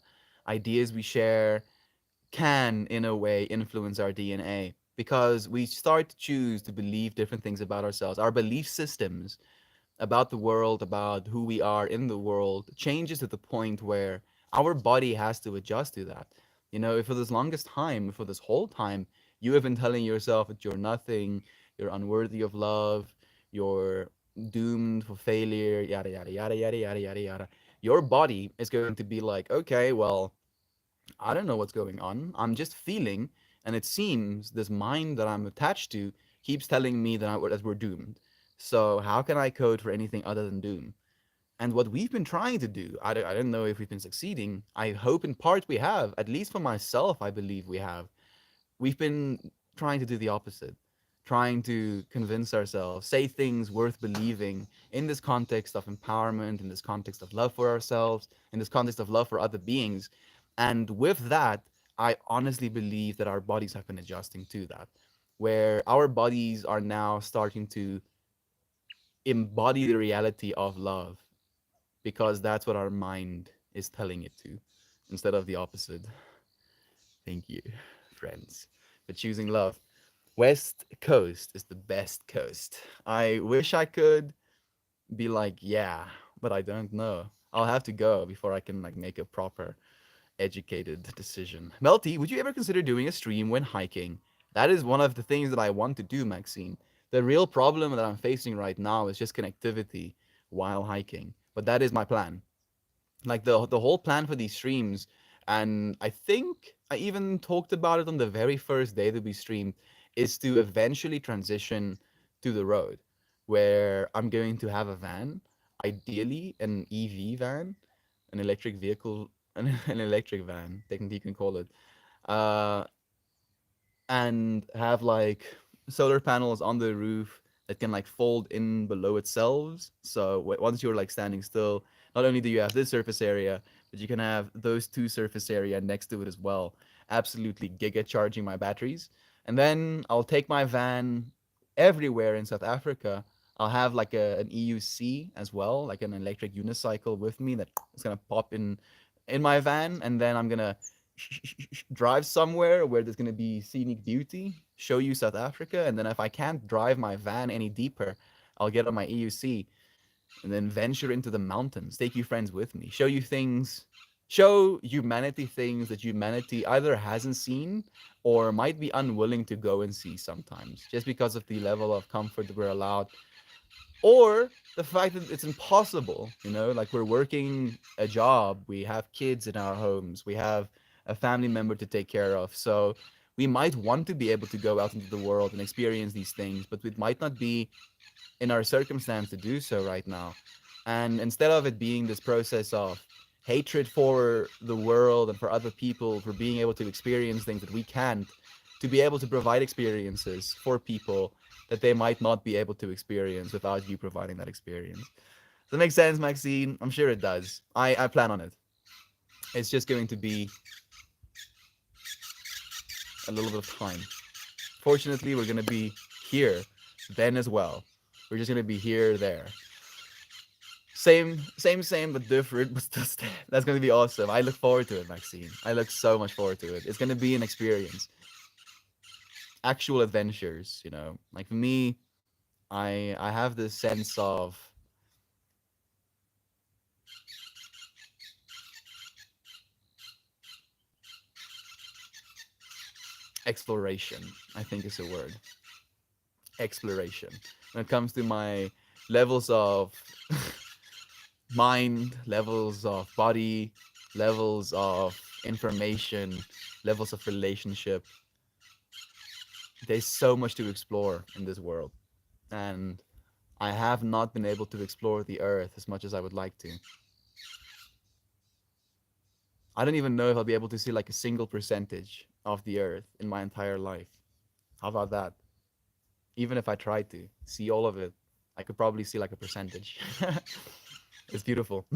ideas we share, can, in a way, influence our DNA because we start to choose to believe different things about ourselves. Our belief systems about the world, about who we are in the world, changes to the point where our body has to adjust to that. You know, if for this longest time, for this whole time, you have been telling yourself that you're nothing, you're unworthy of love, you're doomed for failure, yada, yada, yada, yada, yada, yada, yada. Your body is going to be like, okay, well, I don't know what's going on. I'm just feeling, and it seems this mind that I'm attached to keeps telling me that we're doomed. So how can I code for anything other than doom? And what we've been trying to do, I don't know if we've been succeeding. I hope in part we have. At least for myself, I believe we have. We've been trying to do the opposite, trying to convince ourselves, say things worth believing in this context of empowerment, in this context of love for ourselves, in this context of love for other beings. And with that, I honestly believe that our bodies have been adjusting to that, where our bodies are now starting to embody the reality of love because that's what our mind is telling it to instead of the opposite. Thank you, friends, for choosing love. West Coast is the best coast. I wish I could be like, yeah, but I don't know. I'll have to go before I can like make a proper educated decision. Melty, would you ever consider doing a stream when hiking? That is one of the things that I want to do, Maxine. The real problem that I'm facing right now is just connectivity while hiking. But that is my plan. Like the whole plan for these streams, and I think I even talked about it on the very first day that we streamed, is to eventually transition to the road, where I'm going to have a van, ideally an EV van, an electric vehicle, an electric van, technically you can call it, uh, and have like solar panels on the roof that can like fold in below itself. So once you're like standing still, not only do you have this surface area, but you can have those two surface area next to it as well. Absolutely giga charging my batteries. And then I'll take my van everywhere in South Africa. I'll have like an EUC as well, like an electric unicycle with me that is gonna pop in my van, and then I'm gonna drive somewhere where there's going to be scenic beauty, show you South Africa, and then if I can't drive my van any deeper, I'll get on my EUC and then venture into the mountains, take you friends with me, show you things, show humanity things that humanity either hasn't seen or might be unwilling to go and see sometimes, just because of the level of comfort that we're allowed, or the fact that it's impossible, like we're working a job, we have kids in our homes, we have a family member to take care of, so we might want to be able to go out into the world and experience these things, but it might not be in our circumstance to do so right now. And instead of it being this process of hatred for the world and for other people for being able to experience things that we can't, to be able to provide experiences for people that they might not be able to experience without you providing that experience. Does that make sense, Maxine? I'm sure it does. I plan on it. It's just going to be a little bit of time. Fortunately, we're going to be here then as well. We're just going to be here, there. Same, but different, but still, that's going to be awesome. I look forward to it, Maxine. I look so much forward to it. It's going to be an experience. Actual adventures, Like for me, I have this sense of exploration, I think is a word. Exploration. When it comes to my levels of mind, levels of body, levels of information, levels of relationship, there's so much to explore in this world. And I have not been able to explore the earth as much as I would like to. I don't even know if I'll be able to see like a single percentage of the earth in my entire life. How about that? Even if I tried to see all of it, I could probably see like a percentage. It's beautiful.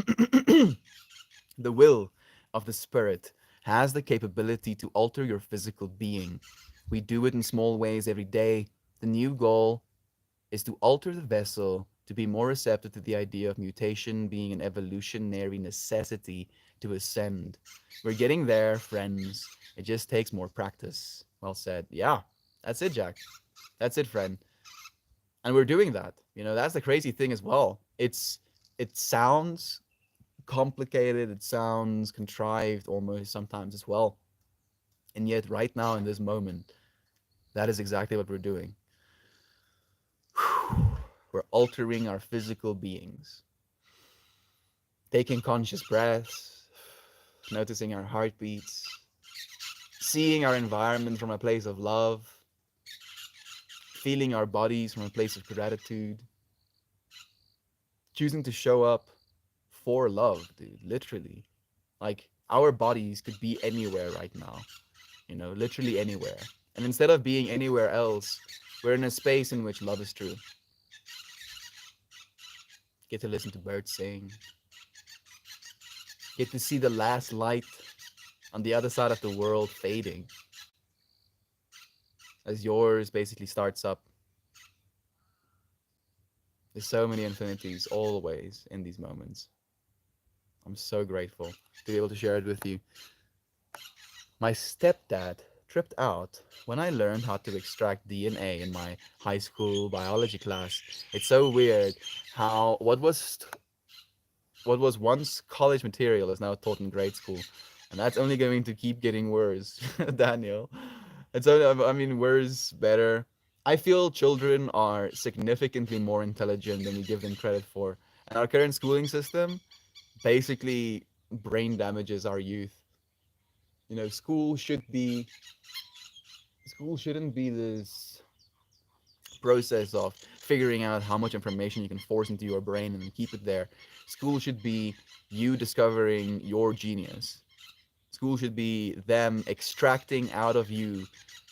The will of the spirit has the capability to alter your physical being. We do it in small ways every day. The new goal is to alter the vessel to be more receptive to the idea of mutation being an evolutionary necessity to ascend. We're getting there, friends. It just takes more practice. Well said. Yeah, that's it, Jack. That's it, friend. And we're doing that. That's the crazy thing as well. It sounds complicated, it sounds contrived almost sometimes as well. And yet right now in this moment, that is exactly what we're doing. We're altering our physical beings, taking conscious breaths, noticing our heartbeats, seeing our environment from a place of love, feeling our bodies from a place of gratitude, choosing to show up for love, dude. Literally. Like our bodies could be anywhere right now, literally anywhere. And instead of being anywhere else, we're in a space in which love is true. Get to listen to birds sing, get to see the last light on the other side of the world fading as yours basically starts up. There's so many infinities always in these moments. I'm so grateful to be able to share it with you. My stepdad tripped out when I learned how to extract DNA in my high school biology class. It's so weird how what was once college material is now taught in grade school, and that's only going to keep getting worse, Daniel. It's only, I mean, worse, better. I feel children are significantly more intelligent than we give them credit for, and our current schooling system basically brain damages our youth. School shouldn't be this process of figuring out how much information you can force into your brain and keep it there. School should be you discovering your genius. School should be them extracting out of you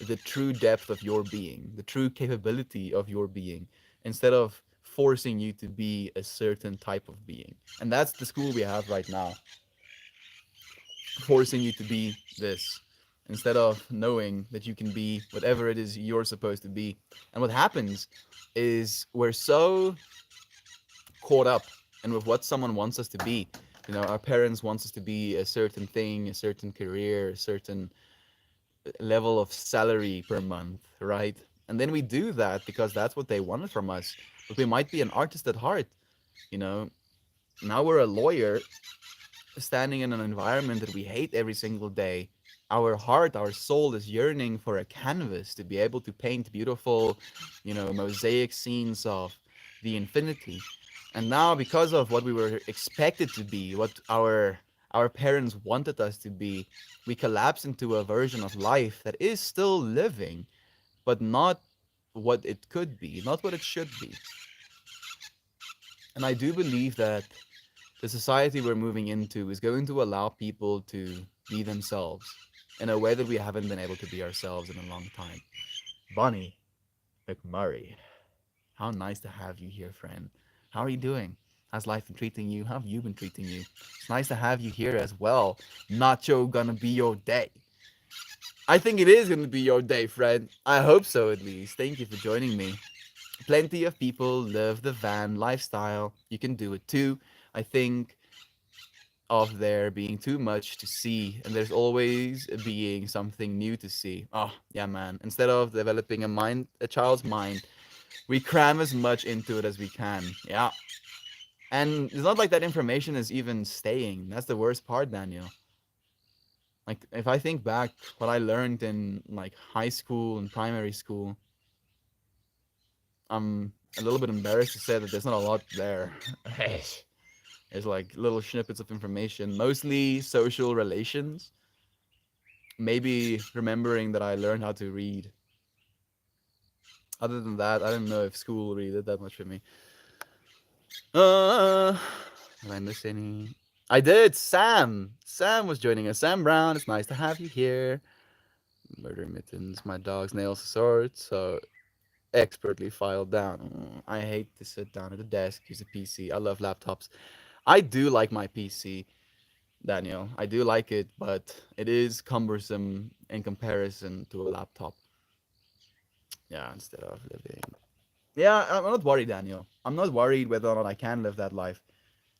the true depth of your being, the true capability of your being, instead of forcing you to be a certain type of being. And that's the school we have right now, forcing you to be this instead of knowing that you can be whatever it is you're supposed to be. And what happens is we're so caught up and with what someone wants us to be. Our parents wants us to be a certain thing, a certain career, a certain level of salary per month, right? And then we do that because that's what they wanted from us. But we might be an artist at heart, you know. Now we're a lawyer standing in an environment that we hate every single day. Our heart, our soul is yearning for a canvas to be able to paint beautiful, mosaic scenes of the infinity. And now, because of what we were expected to be, what our parents wanted us to be, we collapse into a version of life that is still living, but not what it could be, not what it should be. And I do believe that the society we're moving into is going to allow people to be themselves in a way that we haven't been able to be ourselves in a long time. Bonnie McMurray, how nice to have you here, friend. How are you doing? How's life been treating you? How have you been treating you? It's nice to have you here as well. Nacho gonna be your day. I think it is gonna be your day, friend. I hope so, at least. Thank you for joining me. Plenty of people live the van lifestyle. You can do it too. I think of there being too much to see, and there's always being something new to see. Oh, yeah, man. Instead of developing a child's mind, we cram as much into it as we can. Yeah. And it's not like that information is even staying. That's the worst part, Daniel. Like, if I think back what I learned in like high school and primary school, I'm a little bit embarrassed to say that there's not a lot there. It's like little snippets of information, mostly social relations. Maybe remembering that I learned how to read. Other than that, I don't know if school really did that much for me. Did I miss any? I did. Sam. Sam was joining us. Sam Brown. It's nice to have you here. Murder mittens. My dog's nails sword. So expertly filed down. I hate to sit down at a desk, use a PC. I love laptops. I do like my PC, Daniel. I do like it, but it is cumbersome in comparison to a laptop. Yeah, instead of living. Yeah, I'm not worried, Daniel. I'm not worried whether or not I can live that life.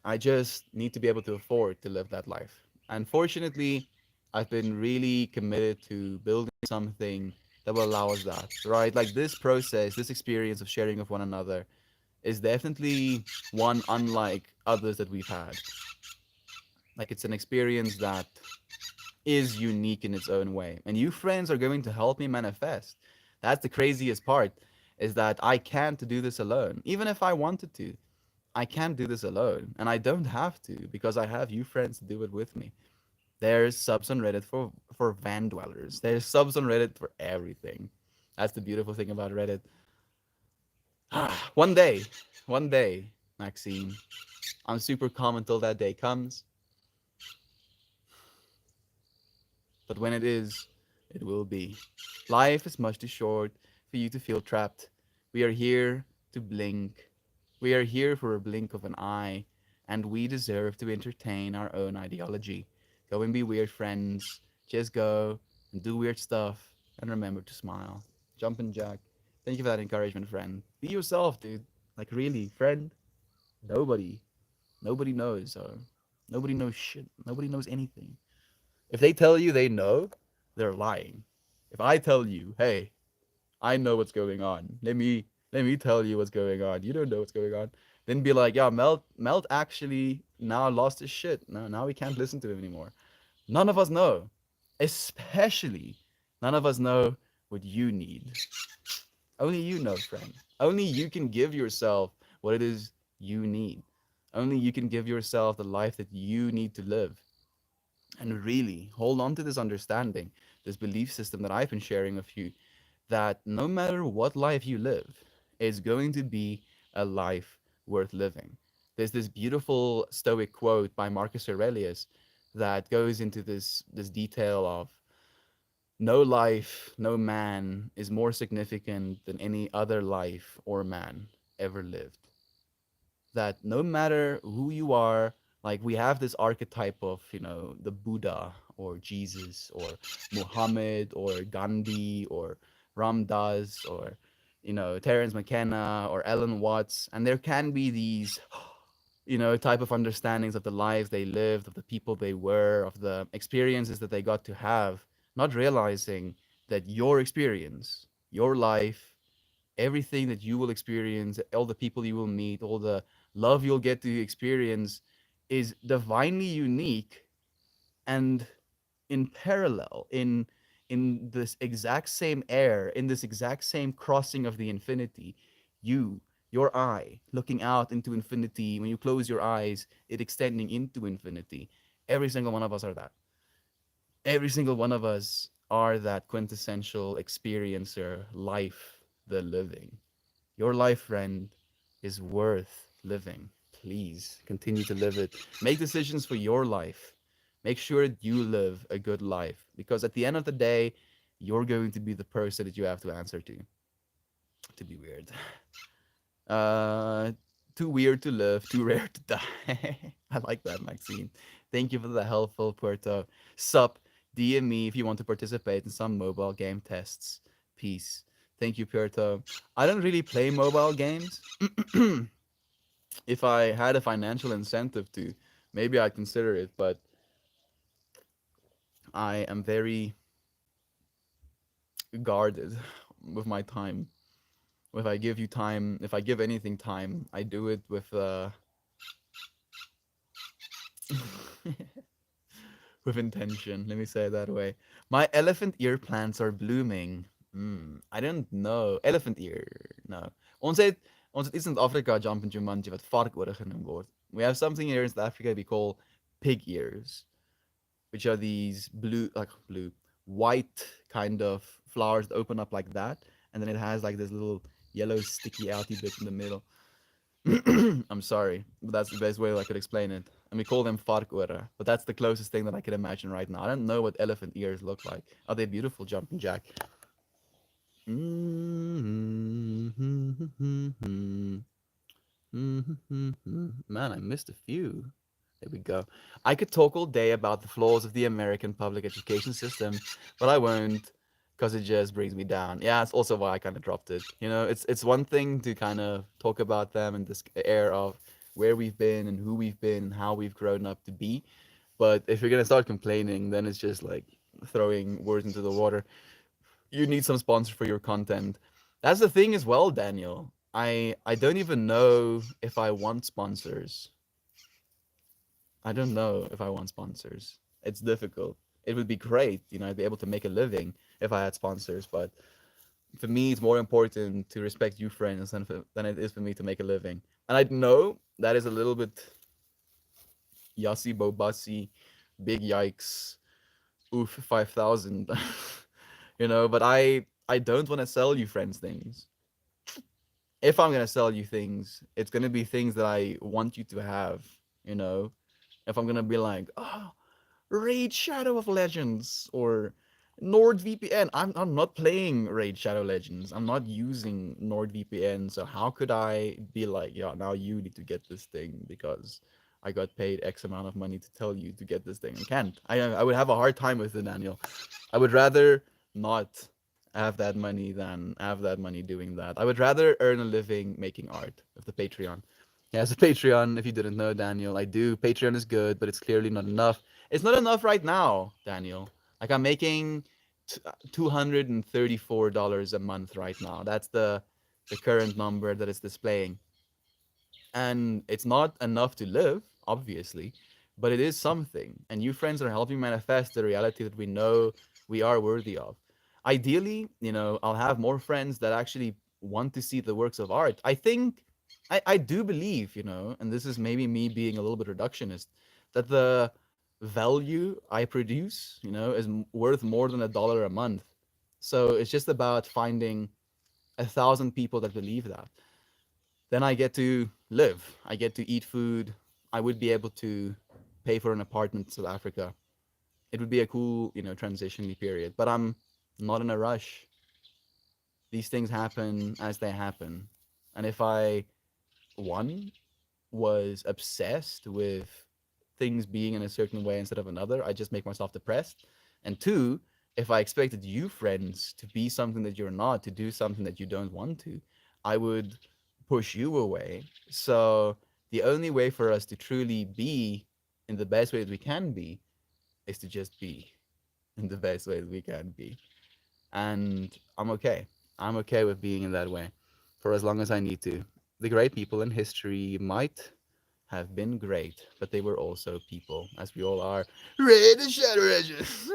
I just need to be able to afford to live that life. And fortunately, I've been really committed to building something that will allow us that, right? Like this process, this experience of sharing with one another is definitely one unlike others that we've had. Like it's an experience that is unique in its own way. And you friends are going to help me manifest. That's the craziest part is that I can't do this alone. Even if I wanted to, I can't do this alone. And I don't have to because I have you friends to do it with me. There's subs on Reddit for van dwellers. There's subs on Reddit for everything. That's the beautiful thing about Reddit. one day, Maxine, I'm super calm until that day comes. But when it is, it will be. Life is much too short for you to feel trapped. We are here to blink. We are here for a blink of an eye, and we deserve to entertain our own ideology. Go and be weird, friends. Just go and do weird stuff, and remember to smile. Jumpin' Jack, thank you for that encouragement, friend. Be yourself, dude. Like, really, friend. Nobody, nobody knows. Nobody knows shit. Nobody knows anything. If they tell you they know, they're lying. If I tell you, hey, I know what's going on. Let me tell you what's going on. You don't know what's going on. Then be like, yeah, Melt actually now lost his shit. No, now we can't listen to him anymore. None of us know. Especially none of us know what you need. Only you know, friend. Only you can give yourself what it is you need. Only you can give yourself the life that you need to live. And really hold on to this understanding, this belief system that I've been sharing with you, that no matter what life you live, it's going to be a life worth living. There's this beautiful Stoic quote by Marcus Aurelius that goes into this detail of no life, no man is more significant than any other life or man ever lived. That no matter who you are, like we have this archetype of, the Buddha or Jesus or Muhammad or Gandhi or Ramdas or, Terence McKenna or Ellen Watts. And there can be these, type of understandings of the lives they lived, of the people they were, of the experiences that they got to have, not realizing that your experience, your life, everything that you will experience, all the people you will meet, all the love you'll get to experience is divinely unique and in parallel in this exact same air, in this exact same crossing of the infinity. You, your eye looking out into infinity, when you close your eyes, it extending into infinity. Every single one of us are that. Every single one of us are that quintessential experiencer, life, the living. Your life, friend, is worth living. Please continue to live it. Make decisions for your life. Make sure that you live a good life, because at the end of the day, you're going to be the person that you have to answer to be weird. Uh, too weird to live, too rare to die. I like that, Maxine. Thank you for the helpful Puerto. Sup, DM me if you want to participate in some mobile game tests. Peace. Thank you, Puerto. I don't really play mobile games. If I had a financial incentive to, maybe I'd consider it, but I am very guarded with my time. If I give you time, if I give anything time, I do it with with intention. Let me say it that way. My elephant ear plants are blooming. I don't know. Elephant ear. No. Ons het iets in Afrika jumping Jumanji wat varkore genoem word. We have something here in South Africa we call pig ears, which are these blue, white kind of flowers that open up like that, and then it has like this little yellow sticky outy bit in the middle. I'm sorry, but that's the best way I could explain it. And we call them varkore, but that's the closest thing that I can imagine right now. I don't know what elephant ears look like. Are they beautiful, Jumping Jack? Man, I missed a few. There we go. I could talk all day about the flaws of the American public education system, but I won't because it just brings me down. Yeah, it's also why I kind of dropped it. It's one thing to kind of talk about them in this air of where we've been and who we've been and how we've grown up to be. But if you're gonna start complaining, then it's just like throwing words into the water. You need some sponsor for your content. That's the thing as well, Daniel. I don't even know if I want sponsors. I don't know if I want sponsors. It's difficult. It would be great, I'd be able to make a living if I had sponsors, but for me, it's more important to respect you, friends, than it is for me to make a living. And I know that is a little bit yassi bobassi, big yikes, oof, 5,000, but I don't want to sell you friends things. if I'm gonna sell you things, it's gonna be things that I want you to have. You know, if I'm gonna be like, oh, Raid Shadow of Legends or NordVPN. I'm not playing Raid Shadow Legends. I'm not using NordVPN. So how could I be like, yeah, now you need to get this thing because I got paid X amount of money to tell you to get this thing. I can't. I would have a hard time with it, Daniel. I would rather not have that money than have that money doing that. I would rather earn a living making art with the Patreon. Yeah, as a Patreon, if you didn't know, Daniel, I do. Patreon is good, but it's clearly not enough. It's not enough right now, Daniel. Like I'm making $234 a month right now. That's the current number that it's displaying. And it's not enough to live, obviously, but it is something. And you friends are helping manifest the reality that we know we are worthy of. Ideally, I'll have more friends that actually want to see the works of art. I think I do believe, and this is maybe me being a little bit reductionist, that the value I produce, is worth more than $1 a month. So it's just about finding 1,000 people that believe that. Then I get to live. I get to eat food. I would be able to pay for an apartment in South Africa. It would be a cool, transition period. But I'm not in a rush. These things happen as they happen. And if I, one, was obsessed with things being in a certain way instead of another, I just make myself depressed. And two, if I expected you, friends, to be something that you're not, to do something that you don't want to, I would push you away. So the only way for us to truly be in the best way that we can be is to just be in the best way that we can be. And I'm okay. I'm okay with being in that way for as long as I need to. The great people in history might have been great, but they were also people, as we all are. Raid and Shadow Legends.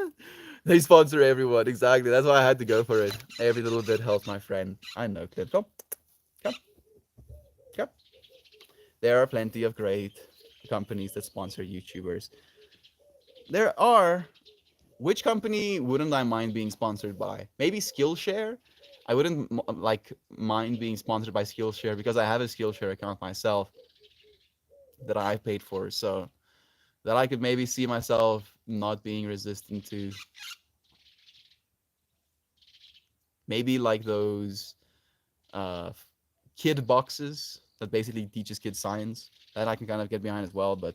They sponsor everyone, exactly. That's why I had to go for it. Every little bit helps, my friend. I know, Clip. Come, come, come. There are plenty of great companies that sponsor YouTubers. There are. Which company wouldn't I mind being sponsored by? Maybe Skillshare. I wouldn't like mind being sponsored by Skillshare because I have a Skillshare account myself that I paid for. So that I could maybe see myself not being resistant to. Maybe like those uh, kid boxes that basically teaches kids science. That I can kind of get behind as well, but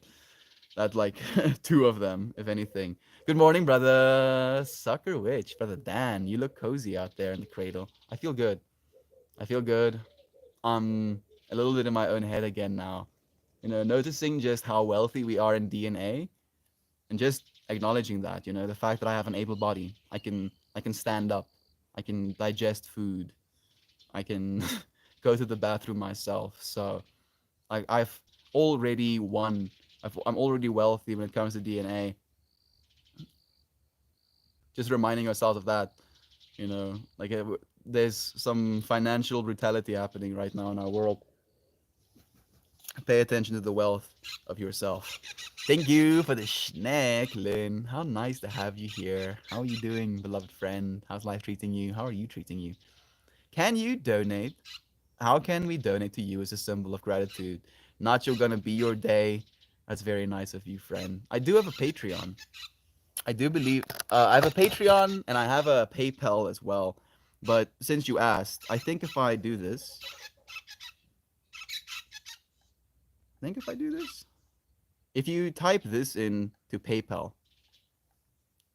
that like two of them, if anything. Good morning, brother Sucker Witch, brother Dan. You look cozy out there in the cradle. I feel good. I feel good. I'm a little bit in my own head again now. Noticing just how wealthy we are in DNA and just acknowledging that, the fact that I have an able body. I can stand up. I can digest food. I can go to the bathroom myself. So I've already won. I'm already wealthy when it comes to DNA. Just reminding ourselves of that, like there's some financial brutality happening right now in our world. Pay attention to the wealth of yourself. Thank you for the snack, Lynn. How nice to have you here. How are you doing, beloved friend? How's life treating you? How are you treating you? Can you donate? How can we donate to you as a symbol of gratitude? Nacho gonna be your day. That's very nice of you, friend. I do have a Patreon. I do believe I have a Patreon and I have a PayPal as well. But since you asked, I think if I do this, if you type this in to PayPal,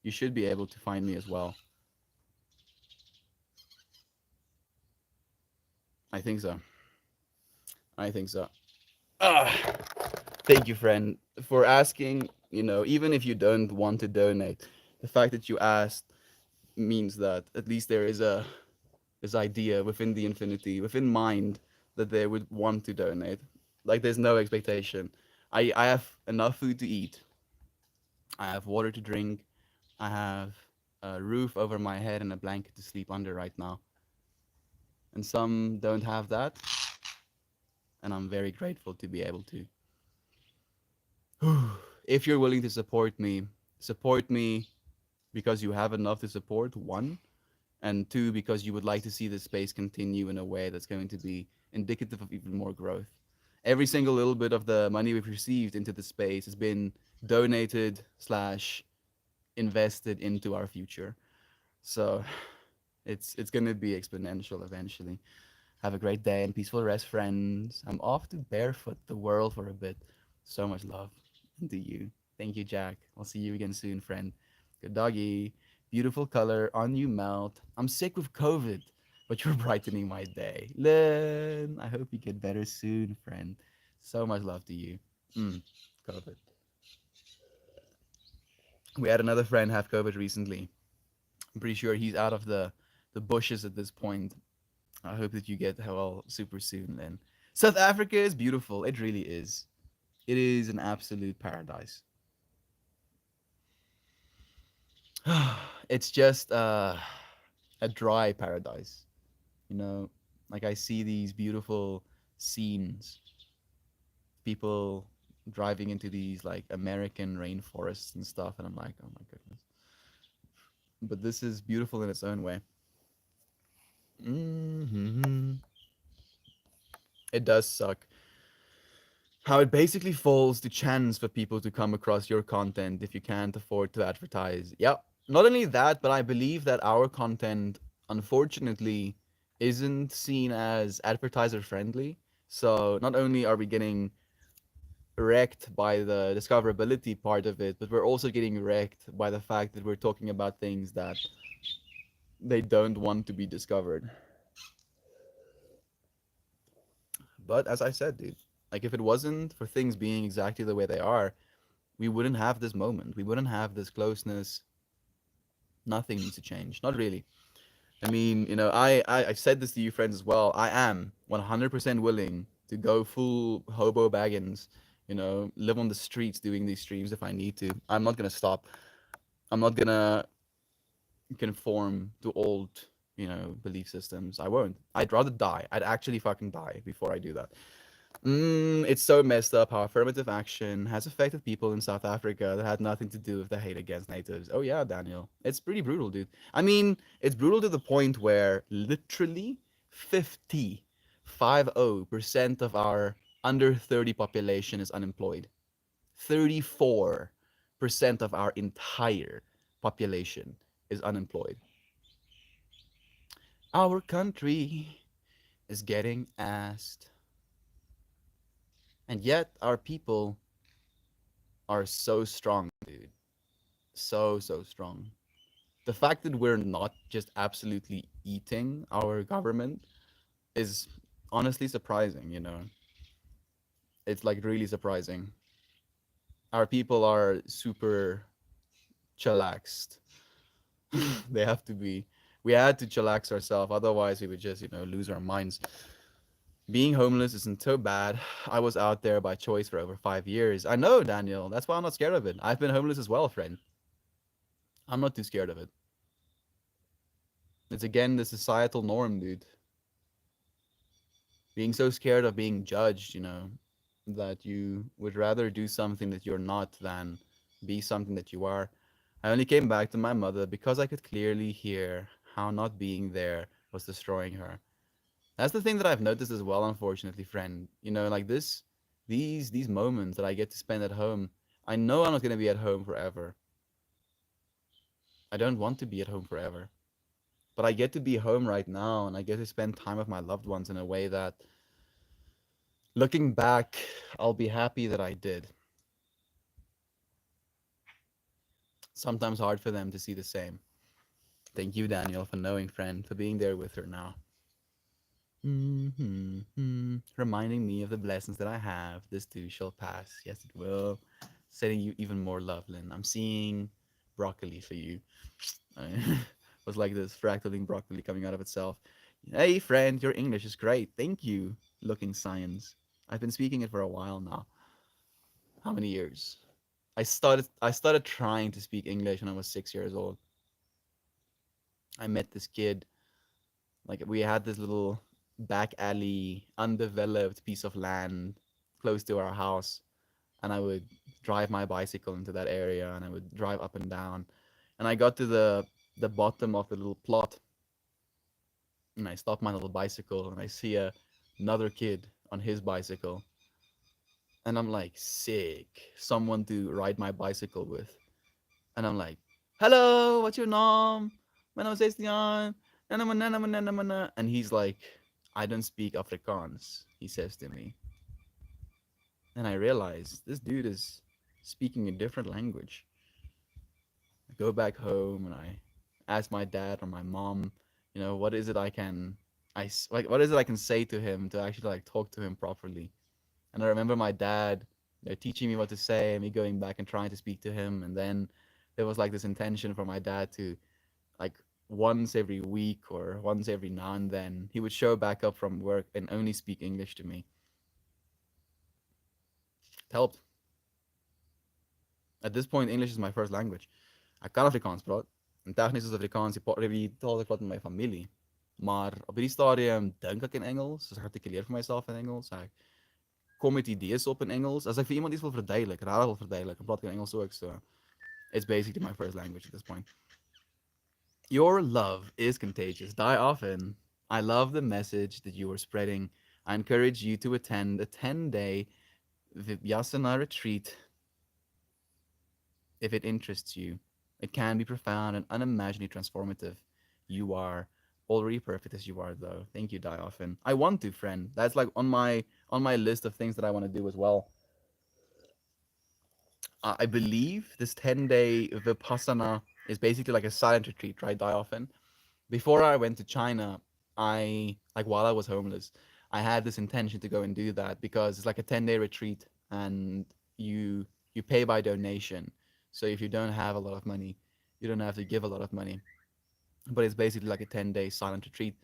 you should be able to find me as well. I think so. I think so. Ah, thank you, friend, for asking. Even if you don't want to donate, the fact that you asked means that at least there is this idea within the infinity, within mind, that they would want to donate. Like there's no expectation. I have enough food to eat. I have water to drink. I have a roof over my head and a blanket to sleep under right now. And some don't have that, and I'm very grateful to be able to. If you're willing to support me because you have enough to support one, and two, because you would like to see the space continue in a way that's going to be indicative of even more growth. Every single little bit of the money we've received into the space has been donated slash invested into our future. So it's gonna be exponential eventually. Have a great day and peaceful rest, friends. I'm off to barefoot the world for a bit. So much love to you. Thank you, Jack. I'll see you again soon, friend. Good doggy. Beautiful color on you, mouth. I'm sick with COVID, but you're brightening my day. Len, I hope you get better soon, friend. So much love to you. COVID. We had another friend have COVID recently. I'm pretty sure he's out of the bushes at this point. I hope that you get well super soon, Len. South Africa is beautiful. It really is. It is an absolute paradise. It's just a dry paradise. You know, like I see these beautiful scenes, people driving into these like American rainforests and stuff, and I'm like, oh my goodness. But this is beautiful in its own way. hmm It does suck how it basically falls to chance for people to come across your content if you can't afford to advertise. Yeah, not only that, but I believe that our content, unfortunately, isn't seen as advertiser friendly. So not only are we getting wrecked by the discoverability part of it, but we're also getting wrecked by the fact that we're talking about things that they don't want to be discovered. But as I said, dude, like if it wasn't for things being exactly the way they are, we wouldn't have this moment. We wouldn't have this closeness. Nothing needs to change. Not really. I mean, I've said this to you friends as well. I am 100% willing to go full hobo baggins, live on the streets doing these streams if I need to. I'm not going to stop. I'm not going to conform to old, belief systems. I won't. I'd rather die. I'd actually fucking die before I do that. It's so messed up how affirmative action has affected people in South Africa that had nothing to do with the hate against natives. Oh yeah, Daniel. It's pretty brutal, dude. I mean, it's brutal to the point where literally 50% of our under 30 population is unemployed. 34% of our entire population is unemployed. Our country is getting asked. And yet our people are so strong, dude. So strong. The fact that we're not just absolutely eating our government is honestly surprising. It's like really surprising. Our people are super chillaxed. They have to be. We had to chillax ourselves, otherwise we would just, lose our minds. Being homeless isn't so bad. I was out there by choice for over 5 years. I know, Daniel. That's why I'm not scared of it. I've been homeless as well, friend. I'm not too scared of it. It's again the societal norm, dude. Being so scared of being judged, that you would rather do something that you're not than be something that you are. I only came back to my mother because I could clearly hear how not being there was destroying her. That's the thing that I've noticed as well, unfortunately, friend. Like these moments that I get to spend at home, I know I'm not gonna be at home forever. I don't want to be at home forever. But I get to be home right now and I get to spend time with my loved ones in a way that, looking back, I'll be happy that I did. Sometimes hard for them to see the same. Thank you, Daniel, for knowing, friend, for being there with her now. Reminding me of the blessings that I have. This too shall pass. Yes, it will. Sending you even more love, Lynn. I'm seeing broccoli for you. It was like this fractaling broccoli coming out of itself. Hey, friend, your English is great. Thank you, looking science. I've been speaking it for a while now. How many years? I started trying to speak English when I was 6 years old. I met this kid. Like we had this little back alley, undeveloped piece of land close to our house, and I would drive my bicycle into that area, and I would drive up and down, and I got to the bottom of the little plot, And I stop my little bicycle and I see another kid on his bicycle. And I'm like, sick. Someone to ride my bicycle with. And I'm like, hello, what's your name? My name is Estian. And he's like, I don't speak Afrikaans, he says to me. And I realize this dude is speaking a different language. I go back home and I ask my dad or my mom, what is it like what is it I can say to him to actually like talk to him properly. And I remember my dad, teaching me what to say and me going back and trying to speak to him. And then there was like this intention for my dad to like once every week or once every now and then he would show back up from work and only speak English to me. It helped. At this point, English is my first language. Ek kan Afrikaans praat. En tegnies is Afrikaans die taal ek praat met my familie. Maar op hierdie stadium dink ek in Engels, dus ek artikuleer vir myself in Engels. Ek kom met idees op in Engels. As ek vir iemand iets wil verduidelik, rarig wil verduidelik, dan praat ek in Engels ook. So it's basically my first language at this point. Your love is contagious. Die often. I love the message that you are spreading. I encourage you to attend a 10-day Vipassana retreat if it interests you. It can be profound and unimaginably transformative. You are already perfect as you are, though. Thank you, Die Often. I want to, friend. That's like on my list of things that I want to do as well. I believe this 10-day Vipassana is basically like a silent retreat, right, Die Often? Before I went to China, while I was homeless, I had this intention to go and do that because it's like a 10-day retreat and you pay by donation. So if you don't have a lot of money, you don't have to give a lot of money. But it's basically like a 10-day silent retreat.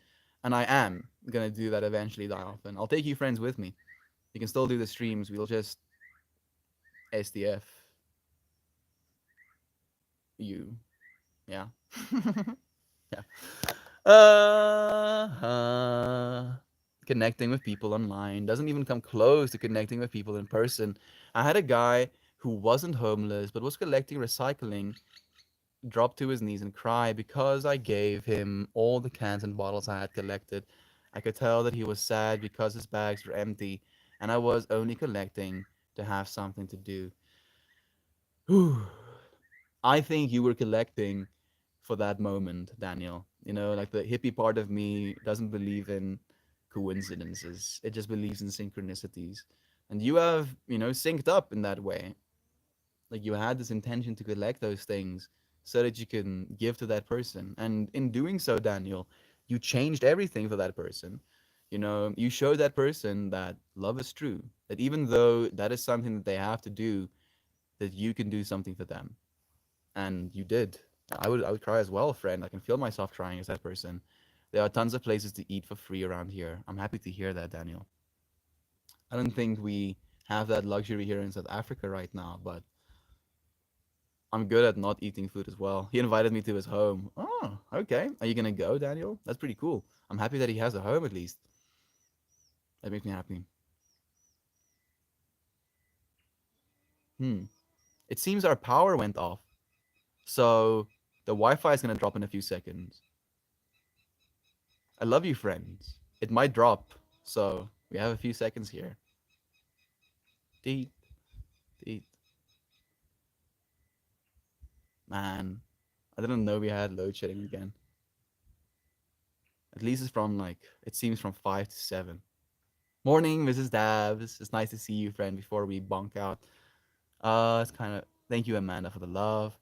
And I am gonna do that eventually that often. I'll take you friends with me. You can still do the streams. We'll just SDF you. Yeah. Yeah. Connecting with people online doesn't even come close to connecting with people in person. I had a guy who wasn't homeless but was collecting recycling drop to his knees and cry because I gave him all the cans and bottles I had collected. I could tell that he was sad because his bags were empty and I was only collecting to have something to do. I think you were collecting for that moment, Daniel. Like the hippie part of me doesn't believe in coincidences. It just believes in synchronicities. And you have, synced up in that way. Like you had this intention to collect those things so that you can give to that person. And in doing so, Daniel, you changed everything for that person. You showed that person that love is true, that even though that is something that they have to do, that you can do something for them. And you did. I would try as well, friend. I can feel myself trying as that person. There are tons of places to eat for free around here. I'm happy to hear that, Daniel. I don't think we have that luxury here in South Africa right now, but I'm good at not eating food as well. He invited me to his home. Oh, okay. Are you gonna go, Daniel? That's pretty cool. I'm happy that he has a home at least. That makes me happy. Hmm. It seems our power went off. So the Wi-Fi is gonna drop in a few seconds. I love you, friends. It might drop. So we have a few seconds here. Deet, deet. Man, I didn't know we had load shedding again. At least it's from it seems from 5 to 7. Morning, Mrs. Dabs. It's nice to see you, friend, before we bonk out. It's kind of, thank you, Amanda, for the love.